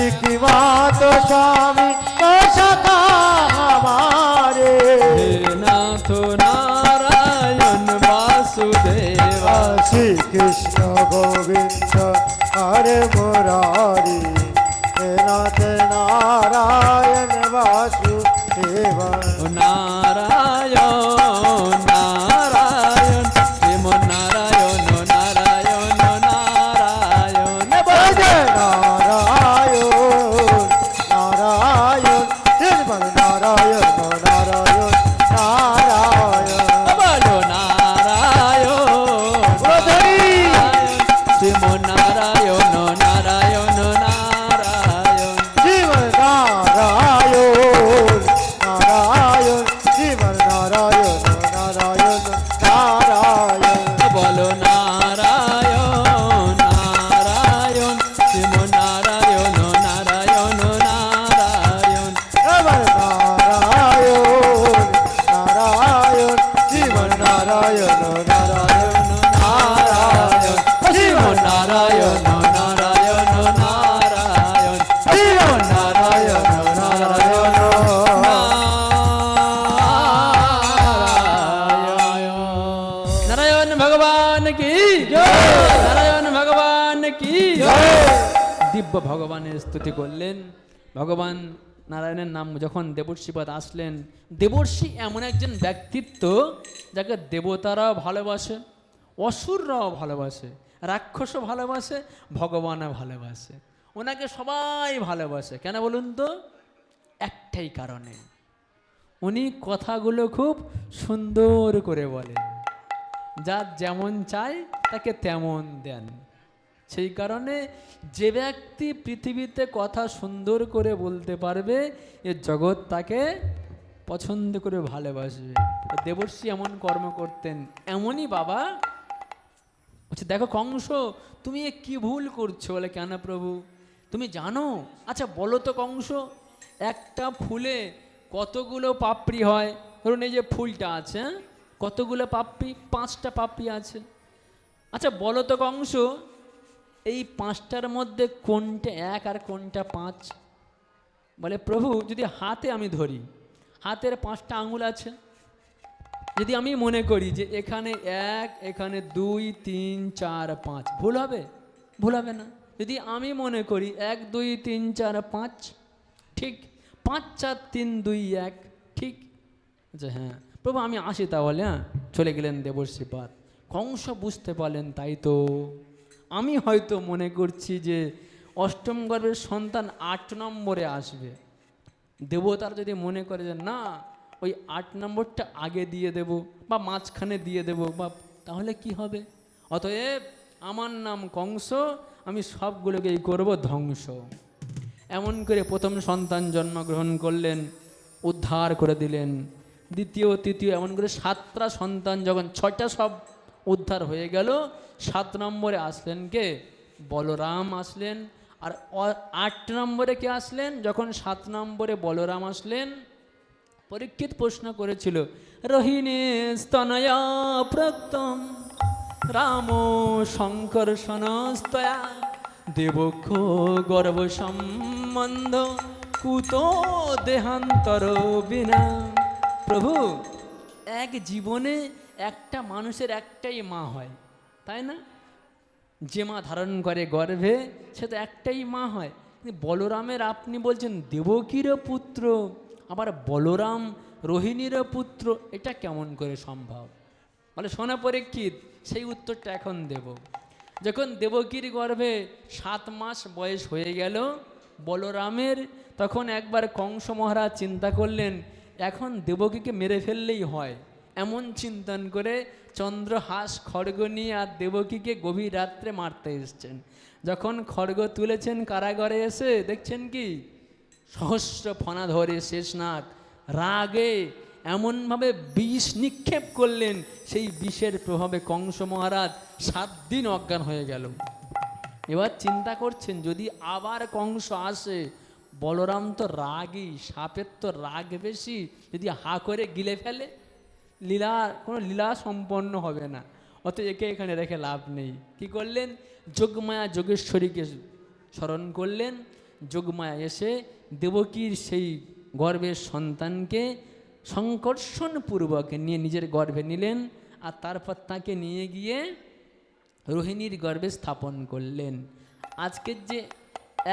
एक मातो स्वामी ओ सखा हमारे हे नाथ नारायण वासुदेव श्री कृष्ण गोविंद हरे मुरारी हे नाथ नारायण वासुदेव नारायण नारायण श्रीम नारायण नारायण नारायण जय नारायण नारायण श्रीमन नारायण नारायण नारायण बोलो नारायण श्रीम नारायण नारायण नारायण श्रीमन नारायण नारायण श्रीमन नारायण नारायण नारायण बोलो नारायण नारायण श्रीम नारायण नारायण नारायण श्रीमन नारायण नारायण श्रीमन नारायण नारायण नारायण श्रीमन नारायण नारायण नारायण श्रीमन नारायण नारायण नारायण भगवान की नारायण भगवान की দিব্য ভগবানের স্তুতি করলেন। ভগবান নারায়ণের নাম যখন দেবর্ষিপদ আসলেন, দেবর্ষি এমন একজন ব্যক্তিত্ব যাকে দেবতারাও ভালোবাসে, অসুররাও ভালোবাসে, রাক্ষসও ভালোবাসে, ভগবানও ভালোবাসে, ওনাকে সবাই ভালোবাসে। কেন বলুন তো? একটাই কারণে, উনি কথাগুলো খুব সুন্দর করে বলেন, যার যেমন চায় তাকে তেমন দেন। সেই কারণে যে ব্যক্তি পৃথিবীতে কথা সুন্দর করে বলতে পারবে, এ জগৎ তাকে পছন্দ করে ভালোবাসবে। দেবর্ষি এমন কর্ম করতেন। এমনই বাবা বলছে, দেখো কংস, তুমি এ কি ভুল করছো? বলে, কেন প্রভু, তুমি জানো? আচ্ছা বলো তো কংস, একটা ফুলে কতগুলো পাপড়ি হয়? ধরুন এই যে ফুলটা আছে, হ্যাঁ, কতগুলো পাপড়ি? 5টা পাপড়ি আছে। আচ্ছা বলো তো কংস, এই 5টার মধ্যে কোনটা 1 আর কোনটা 5? বলে, প্রভু যদি হাতে আমি ধরি, হাতের 5টা আঙুল আছে, যদি আমি মনে করি যে এখানে 1, এখানে 2, 3, 4, 5, ভুল হবে? ভুল হবে না। যদি আমি মনে করি 1, 2, 3, 4, 5, ঠিক। 5, 4, 3, 2, 1, ঠিক। আচ্ছা হ্যাঁ প্রভু, আমি আসি তাহলে। হ্যাঁ, চলে গেলেন দেবর্ষিপাদ। কংস বুঝতে পারলেন, তাই তো আমি হয়তো মনে করছি যে অষ্টম গর্ভের সন্তান 8 নম্বরে আসবে। দেবতার যদি মনে করে যে না, ওই 8 নম্বরটা আগে দিয়ে দেব বা মাঝখানে দিয়ে দেব, বা তাহলে কি হবে? অতএব আমার নাম কংস, আমি সবগুলোকেই করব ধ্বংস। এমন করে প্রথম সন্তান জন্মগ্রহণ করলেন, উদ্ধার করে দিলেন। দ্বিতীয়, তৃতীয়, এমন করে 7টা সন্তান, যখন 6টা সব উদ্ধার হয়ে গেল, 7 নম্বরে আসলেন কে? বলরাম আসলেন। আর 8 নম্বরে কে আসলেন? যখন 7 নম্বরে বলরাম আসলেন, পরীক্ষিত প্রশ্ন করেছিল, রোহিণী স্তনয়া প্রক্তম রাম শঙ্কর সনস্তয়া দেবক্ষ গর্ভ সম্বন্ধ কুত দেহান্তর বিনা। প্রভু, এক জীবনে একটা মানুষের একটাই মা হয়, তাই না? যে মা ধারণ করে গর্ভে, সে তো একটাই মা হয়। কিন্তু বলরামের আপনি বলছেন দেবকীর পুত্র, আবার বলরাম রোহিণীর পুত্র, এটা কেমন করে সম্ভব? বলে, শোনা পরীক্ষিত, সেই উত্তরটা এখন দেব। যখন দেবকীর গর্ভে 7 মাস বয়স হয়ে গেল বলরামের, তখন একবার কংস মহারাজ চিন্তা করলেন, এখন দেবকীকে মেরে ফেললেই হয়। এমন চিন্তন করে চন্দ্রহাস খড়গ নিয়ে আর দেবকীকে গভীর রাত্রে মারতে এসছেন। যখন খড়গ তুলেছেন কারাগারে এসে দেখছেন কি, সহস্র ফণা ধরে শেষনাগ রাগে এমনভাবে বিষ নিক্ষেপ করলেন, সেই বিষের প্রভাবে কংস মহারাজ 7 দিন অজ্ঞান হয়ে গেল। এবার চিন্তা করছেন, যদি আবার কংস আসে, বলরাম তো রাগী, সাপের তো রাগ বেশি, যদি হা করে গিলে ফেলে, কোনো লীলা সম্পন্ন হবে না। অত একে এখানে রেখে লাভ নেই। কি করলেন? যোগমায়া যোগেশ্বরীকে স্মরণ করলেন। যোগমায়া এসে দেবকীর সেই গর্ভের সন্তানকে সংকর্ষণপূর্বক নিয়ে নিজের গর্ভে নিলেন, আর তারপর তাকে নিয়ে গিয়ে রোহিণীর গর্ভে স্থাপন করলেন। আজকের যে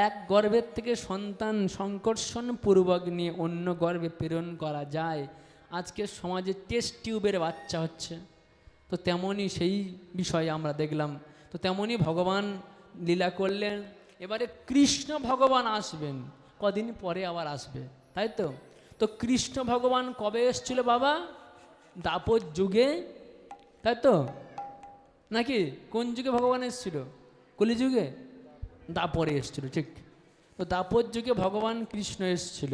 এক গর্ভের থেকে সন্তান সংকর্ষণপূর্বক নিয়ে অন্য গর্ভে প্রেরণ করা যায়, আজকের সমাজে টেস্ট টিউবের বাচ্চা হচ্ছে, তো তেমনই সেই বিষয়ে আমরা দেখলাম। তো তেমনই ভগবান লীলা করলেন। এবারে কৃষ্ণ ভগবান আসবেন, কদিন পরে আবার আসবে, তাই তো? তো কৃষ্ণ ভগবান কবে এসেছিল বাবা? দ্বাপর যুগে, তাই তো? নাকি কোন যুগে ভগবান এসেছিল? কলিযুগে? দাপরে এসেছিল, ঠিক। তো দাপর যুগে ভগবান কৃষ্ণ এসেছিল।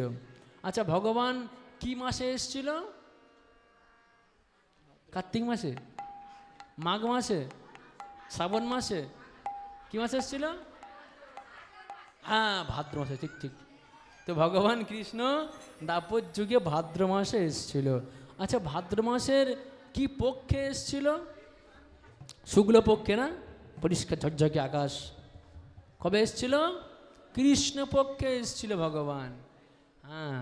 আচ্ছা, ভগবান কি মাসে এসেছিল? কার্তিক মাসে, মাঘ মাসে, শ্রাবণ মাসে? কি মাসে এসেছিল? হ্যাঁ, ভাদ্র মাসে, ঠিক ঠিক। তো ভগবান কৃষ্ণ দাপর যুগে ভাদ্র মাসে এসেছিল। আচ্ছা, ভাদ্র মাসের কি পক্ষে এসেছিল? শুক্ল পক্ষে না? পরিষ্কার ঝকঝকে আকাশ। কবে এসেছিল? কৃষ্ণ পক্ষে এসেছিল ভগবান। হ্যাঁ,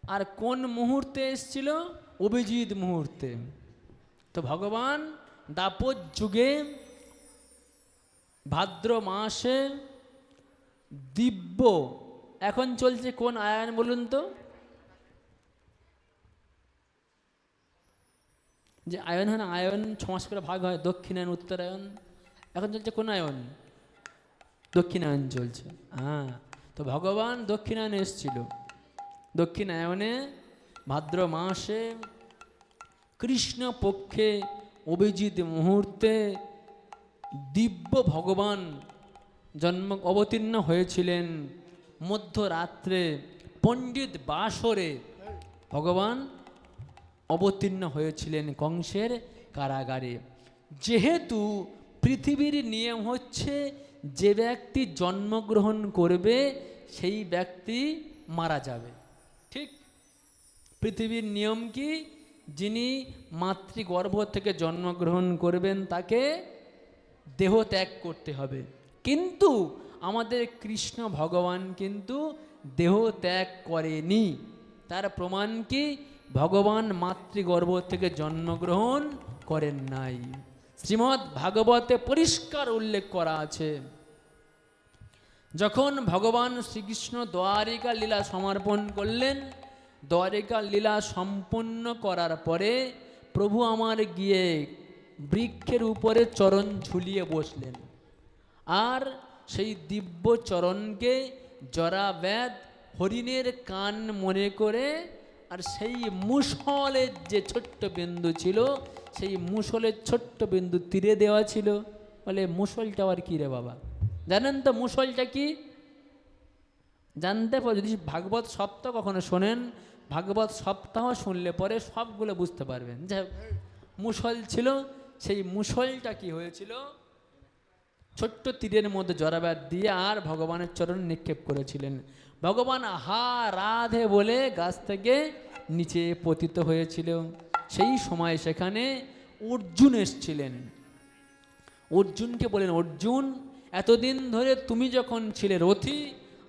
আর কোন মুহূর্তে এসেছিল? অভিজিৎ মুহূর্তে। তো ভগবান দাপর যুগে ভাদ্র মাসে দিব্য, এখন চলছে কোন আয়ন বলুন তো? যে আয়ন হয় না, আয়ন 6 মাস করে ভাগ হয়, দক্ষিণায়ন উত্তরায়ণ। এখন চলছে কোন আয়ন? দক্ষিণায়ন চলছে। হ্যাঁ, তো ভগবান দক্ষিণায়নে এসেছিল। দক্ষিণায়নে ভাদ্র মাসে কৃষ্ণ পক্ষে অভিজিৎ মুহূর্তে দিব্য ভগবান জন্ম অবতীর্ণ হয়েছিলেন। মধ্যরাত্রে পণ্ডিত বাসরে ভগবান অবতীর্ণ হয়েছিলেন কংসের কারাগারে। যেহেতু পৃথিবীর নিয়ম হচ্ছে, যে ব্যক্তি জন্মগ্রহণ করবে সেই ব্যক্তি মারা যাবে, ঠিক? পৃথিবীর নিয়ম কি? যিনি মাতৃগর্ভ থেকে জন্মগ্রহণ করবেন তাকে দেহ ত্যাগ করতে হবে। কিন্তু আমাদের কৃষ্ণ ভগবান কিন্তু দেহ ত্যাগ করেনি। তার প্রমাণ কি? ভগবান মাতৃগর্ভ থেকে জন্মগ্রহণ করেন নাই। শ্রীমদ্ ভাগবতে পরিষ্কার উল্লেখ করা আছে, যখন ভগবান শ্রীকৃষ্ণ দ্বারিকা লীলা সমর্পণ করলেন, দ্বারিকা লীলা সম্পন্ন করার পরে প্রভু আমার গিয়ে বৃক্ষের উপরে চরণ ঝুলিয়ে বসলেন, আর সেই দিব্য চরণকে জরাব্যাধ হরিণের কান মনে করে, আর সেই মুষলের যে ছোট্ট বিন্দু ছিল, সেই মুষলের ছোট্ট বিন্দু তীরে দেওয়া ছিল। বলে মুষলটা আবার কী রে বাবা? জানেন তো মুষলটা কি? জানতে পারে যদি ভাগবত সপ্তাহ কখনো শোনেন, ভাগবত সপ্তাহ শুনলে পরে সবগুলো বুঝতে পারবেন। যাই হোক, মুষল ছিল, সেই মুষলটা কি হয়েছিল? ছোট্ট তীরের মধ্যে জরাব্যাধ দিয়ে আর ভগবানের চরণ নিক্ষেপ করেছিলেন। ভগবান হা রাধে বলে গাছ থেকে নিচে পতিত হয়েছিল। সেই সময় সেখানে অর্জুন এসেছিলেন। অর্জুনকে বলেন, অর্জুন, এতদিন ধরে তুমি যখন ছিলে রথী,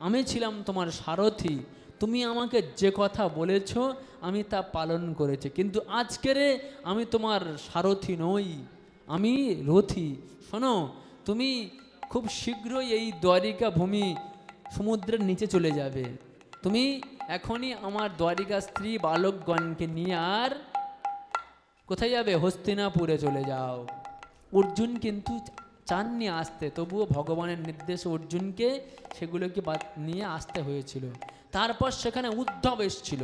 আমি ছিলাম তোমার সারথি। তুমি আমাকে যে কথা বলেছ আমি তা পালন করেছি, কিন্তু আজকেরে আমি তোমার সারথি নই, আমি রথী। শোনো, তুমি খুব শীঘ্রই এই দ্বারিকা ভূমি সমুদ্রের নিচে চলে যাবে। তুমি এখনই আমার দ্বারিকা স্ত্রী বালকগণকে নিয়ে আর কোথায় যাবে? হস্তিনাপুরে চলে যাও। অর্জুন কিন্তু চাননি আসতে, তবুও ভগবানের নির্দেশে অর্জুনকে সেগুলোকে নিয়ে আসতে হয়েছিল। তারপর সেখানে উদ্ধব এসেছিল।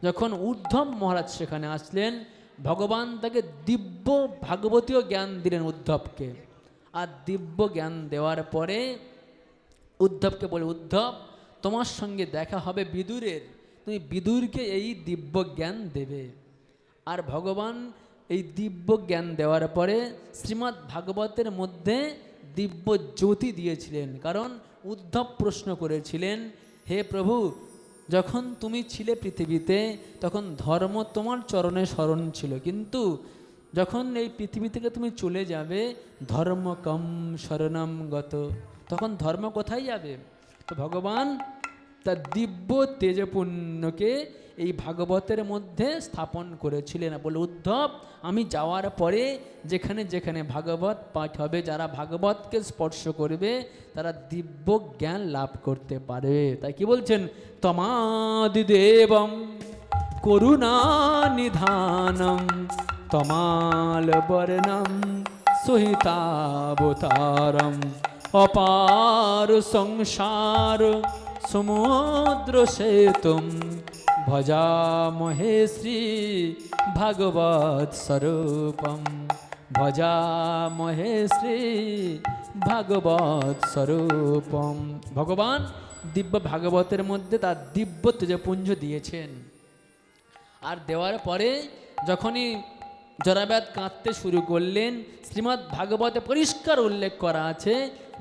যখন উদ্ধব মহারাজ সেখানে আসলেন, ভগবান তাকে দিব্য ভাগবতীয় জ্ঞান দিলেন উদ্ধবকে। আর দিব্য জ্ঞান দেওয়ার পরে উদ্ধবকে বলে, উদ্ধব, তোমার সঙ্গে দেখা হবে বিদুরের। তুমি বিদুরকে এই দিব্য জ্ঞান দেবে। আর ভগবান এই দিব্য জ্ঞান দেওয়ার পরে শ্রীমদ্ ভাগবতের মধ্যে দিব্য জ্যোতি দিয়েছিলেন। কারণ উদ্ধব প্রশ্ন করেছিলেন, হে প্রভু, যখন তুমি ছিলে পৃথিবীতে তখন ধর্ম তোমার চরণে শরণ ছিল, কিন্তু যখন এই পৃথিবী থেকে তুমি চলে যাবে ধর্ম কম শরণম গত, তখন ধর্ম কোথায় যাবে? তো ভগবান তার দিব্য তেজপুণ্যকে এই ভাগবতের মধ্যে স্থাপন করেছিলেন। বলে, উদ্ধব, আমি যাওয়ার পরে যেখানে যেখানে ভাগবত পাঠ হবে, যারা ভাগবতকে স্পর্শ করবে তারা দিব্য জ্ঞান লাভ করতে পারে। তাই কি বলছেন? তমাদিদেবম করুণা নিধানম তমাল বর্ণম সহিতাবতারম অপার সংসার সমুদ্র সেতুম ভজামহে শ্রী ভাগবত স্বরূপম ভজামহে শ্রী ভাগবত স্বরূপম। ভগবান দিব্য ভাগবতের মধ্যে তার দিব্য তেজপুঞ্জ দিয়েছেন। আর দেওয়ার পরে যখনই জরাব্যাদ কাঁদতে শুরু করলেন, শ্রীমদ্ ভাগবতে পরিষ্কার উল্লেখ করা আছে,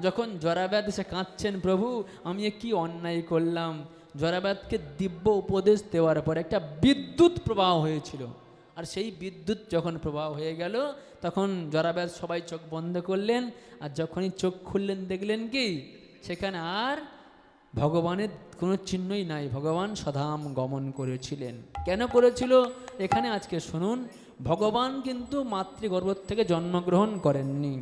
যখন জরাব্যাদ এসে কাঁদছেন, প্রভু আমি কি অন্যায় করলাম, জরাব্যাদকে দিব্য উপদেশ দেওয়ার পরে একটা বিদ্যুৎ প্রবাহ হয়েছিল। আর সেই বিদ্যুৎ যখন প্রবাহ হয়ে গেল তখন জরাব্যাদ সবাই চোখ বন্ধ করলেন। আর যখনই চোখ খুললেন দেখলেন কি সেখানে আর ভগবানের কোনো চিহ্নই নাই, ভগবান সধাম গমন করেছিলেন। কেন করেছিল এখানে আজকে শুনুন। ভগবান কিন্তু মাতৃগর্ভ থেকে জন্মগ্রহণ করেননি।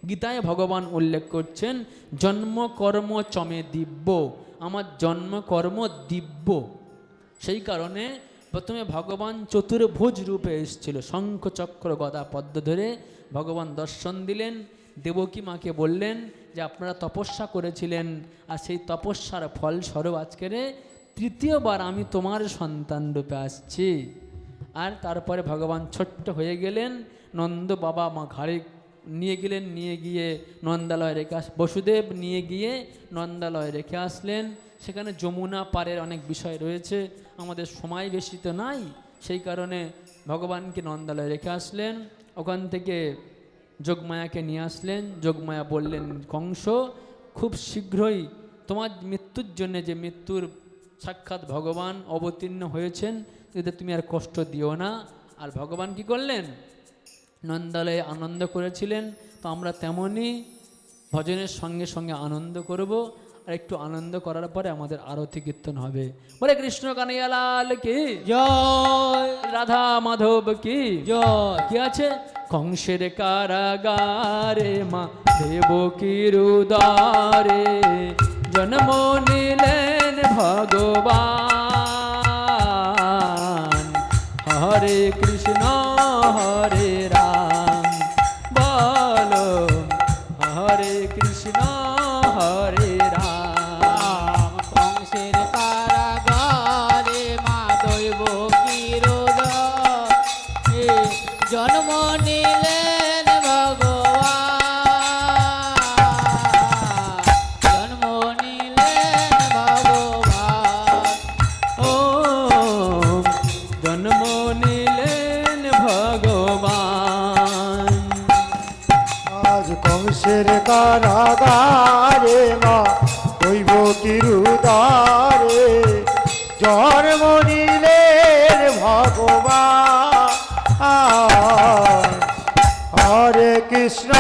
গীতায় ভগবান উল্লেখ করছেন, জন্মকর্ম চমে দিব্য, আমার জন্মকর্ম দিব্য। সেই কারণে প্রথমে ভগবান চতুর্ভুজ রূপে এসেছিল, শঙ্খ চক্র গদা পদ্ম ধরে ভগবান দর্শন দিলেন। দেবকী মাকে বললেন যে আপনারা তপস্যা করেছিলেন, আর সেই তপস্যার ফলস্বরূপ আজকের তৃতীয়বার আমি তোমার সন্তান রূপে আসছি। আর তারপরে ভগবান ছোট্ট হয়ে গেলেন, নন্দ বাবা মা ঘাড়ে নিয়ে গেলেন, নিয়ে গিয়ে নন্দালয় রেখে বসুদেব নিয়ে গিয়ে নন্দালয় রেখে আসলেন। সেখানে যমুনা পারের অনেক বিষয় রয়েছে, আমাদের সময় বেশি তো নাই, সেই কারণে ভগবানকে নন্দালয় রেখে আসলেন। ওখান থেকে যোগমায়াকে নিয়ে আসলেন। যোগমায়া বললেন, কংস খুব শীঘ্রই তোমার মৃত্যুর জন্যে, যে মৃত্যুর সাক্ষাৎ ভগবান অবতীর্ণ হয়েছেন, এতে তুমি আর কষ্ট দিও না। আর ভগবান কি করলেন? নন্দালয়ে আনন্দ করেছিলেন। তো আমরা তেমনই ভজনের সঙ্গে সঙ্গে আনন্দ করব। আর একটু আনন্দ করার পরে আমাদের আরতি কীর্তন হবে। বলে কৃষ্ণ কানাইয়ালাল কি জয়, রাধা মাধব কি জয়। কি আছে? কংসের কারাগারে মা দেবকীর উদারে জন্ম নিলেন ভগবান। হরে কৃষ্ণ হরে রাম, বলো হরে কৃষ্ণ হরে রাম। কংসের কারাগারে মা দৈবকীর উদরে জন্ম নিলেন ভগবান, জন্ম নিলেন ভগবান। ও জন্ম নিলেন ভগবান। আজ কংসের কারাগারে মা দৈবকীর উদারে জন্ম নিলেন ভগবান। হরে কৃষ্ণ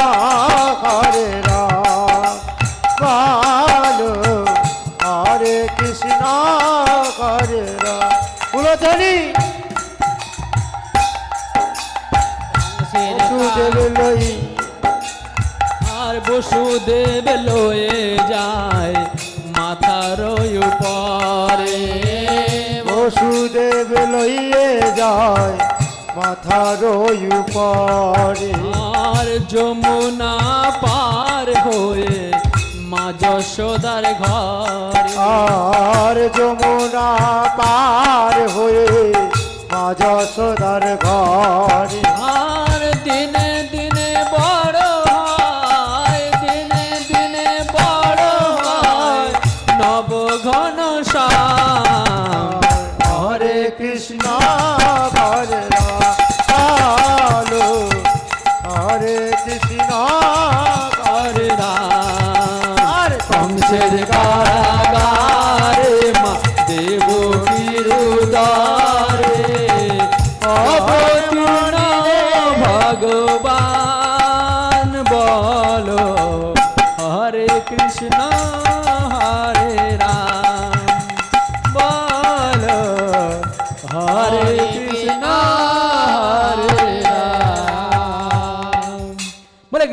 হরে রাম, বলো হরে কৃষ্ণ হরে রাম। পুরোধনী কংসের বসুদেব লই আর বসুদেব লয়ে যায় মাথার উপরে, বসুদেব লইয়ে যায় মাথার উপরে। আর যমুনা পার হয়ে মা যশোদার ঘরে, আর যমুনা পার হয়ে মা যশোদার ঘরে। আর দিনে দিনে বড় হয়, দিনে দিনে বড় হয় নব ঘন শ্যাম।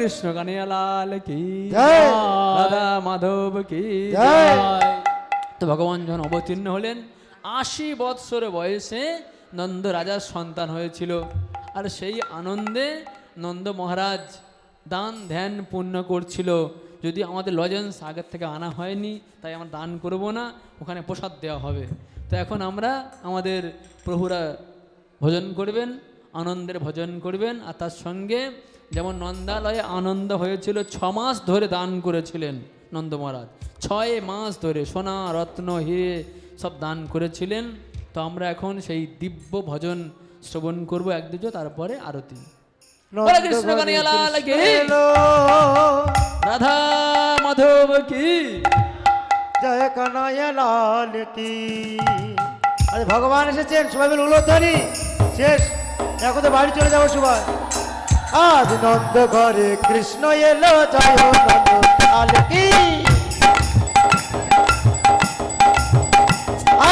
কৃষ্ণ কানিয়া লাল কি জয়। রাধা মাধব কি জয়। তো ভগবান যখন অবতীর্ণ হলেন 80 বৎসর বয়সে নন্দ রাজার সন্তান হয়েছিল। আর সেই আনন্দে নন্দ মহারাজ দান ধ্যান পুণ্য করছিল। যদি আমাদের লজেন্স আগের থেকে আনা হয়নি, তাই আমরা দান করব না, ওখানে প্রসাদ দেওয়া হবে। তো এখন আমরা আমাদের প্রভুরা ভজন করবেন, আনন্দের ভজন করবেন। আর তার সঙ্গে যেমন নন্দালয়ে আনন্দ হয়েছিল, 6 মাস ধরে দান করেছিলেন নন্দ মহারাজ, 6 মাস ধরে সোনা রত্ন হিরে সব দান করেছিলেন। তো আমরা এখন সেই দিব্য ভজন শ্রবণ করব এক দুটো, তারপরে আরতি। বলে কৃষ্ণ কানিয়া লাল কি, রাধা মাধব কি জয় কানাইয়া লাল কি। আরে ভগবান এসেছেন, সবাই মিলে উলোধ্বনি শেষ। এখন তো বাড়ি চলে যাবো সবাই। আজ নন্দ ঘরে কৃষ্ণ এলো, জয় হো নন্দ লাল কি।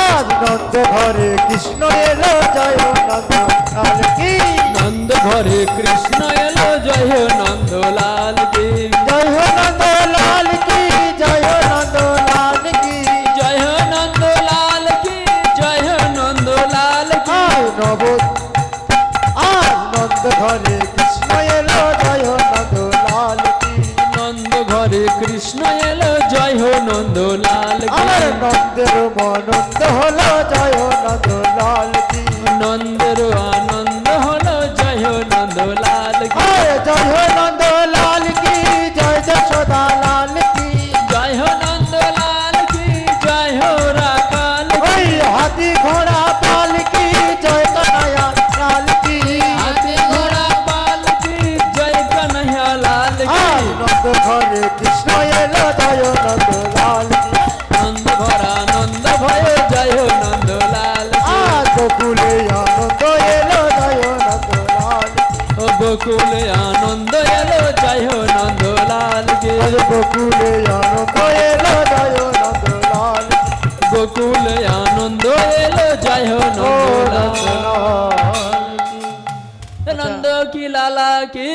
আজ নন্দ ঘরে কৃষ্ণ এলো, জয় হো নন্দ লাল কি। নন্দ ঘরে কৃষ্ণ এলো, জয় হো নন্দ লাল কি। জয় হো নন্দ লাল কি, জয় হো নন্দ লাল কি। জয় হো নন্দ লাল কি, জয় হো নন্দ লাল কি। আজ নব আজ নন্দ ঘরে কৃষ্ণ এলো, জয় হো নন্দ লাল কি। নন্দ ঘরে কৃষ্ণ এলো, জয় হো নন্দ লাল কি। আমার নন্দের মনন্দ হলো, জয় হো নন্দ লাল কি। নন্দের আনন্দ হলো, জয় হো নন্দ লাল কি। আরে জয় হো নন্দ লাল কি, জয় যশোদা লাল কি। জয় হো নন্দ লাল কি, জয় হো রাখাল কি। ওই হাতি ঘোড়া পাল কি, জয় কানাইয়া লাল কি। হাতি ঘোড়া পাল কি, জয় কানহাইয়া লাল কি। আজ নন্দ ঘরে কৃষ্ণ এলো, জয় হো নন্দ লাল কি। নন্দ ভরা নন্দ ভয়, জয় হো নন্দ লাল কি। আজ বকুলে আনন্দ এলো, জয় হো নন্দ লাল কি। ও বকুলে আনন্দ এলো, জয় হো নন্দ লাল কি। আজ বকুলে আনন্দ এলো, জয় হো নন্দ লাল কি। বকুলে আনন্দ এলো, জয় হো ও নন্দ নন্দ লাল। লাল কি। নন্দ কি লালা কি,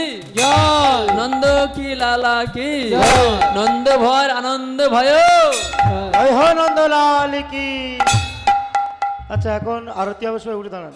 নন্দ কি লালা কি। জয়। নন্দ ভর আনন্দ ভয়। জয় হো নন্দ লাল কি। আচ্ছা এখন আরতি হবে, সবাই উঠে দাঁড়ান।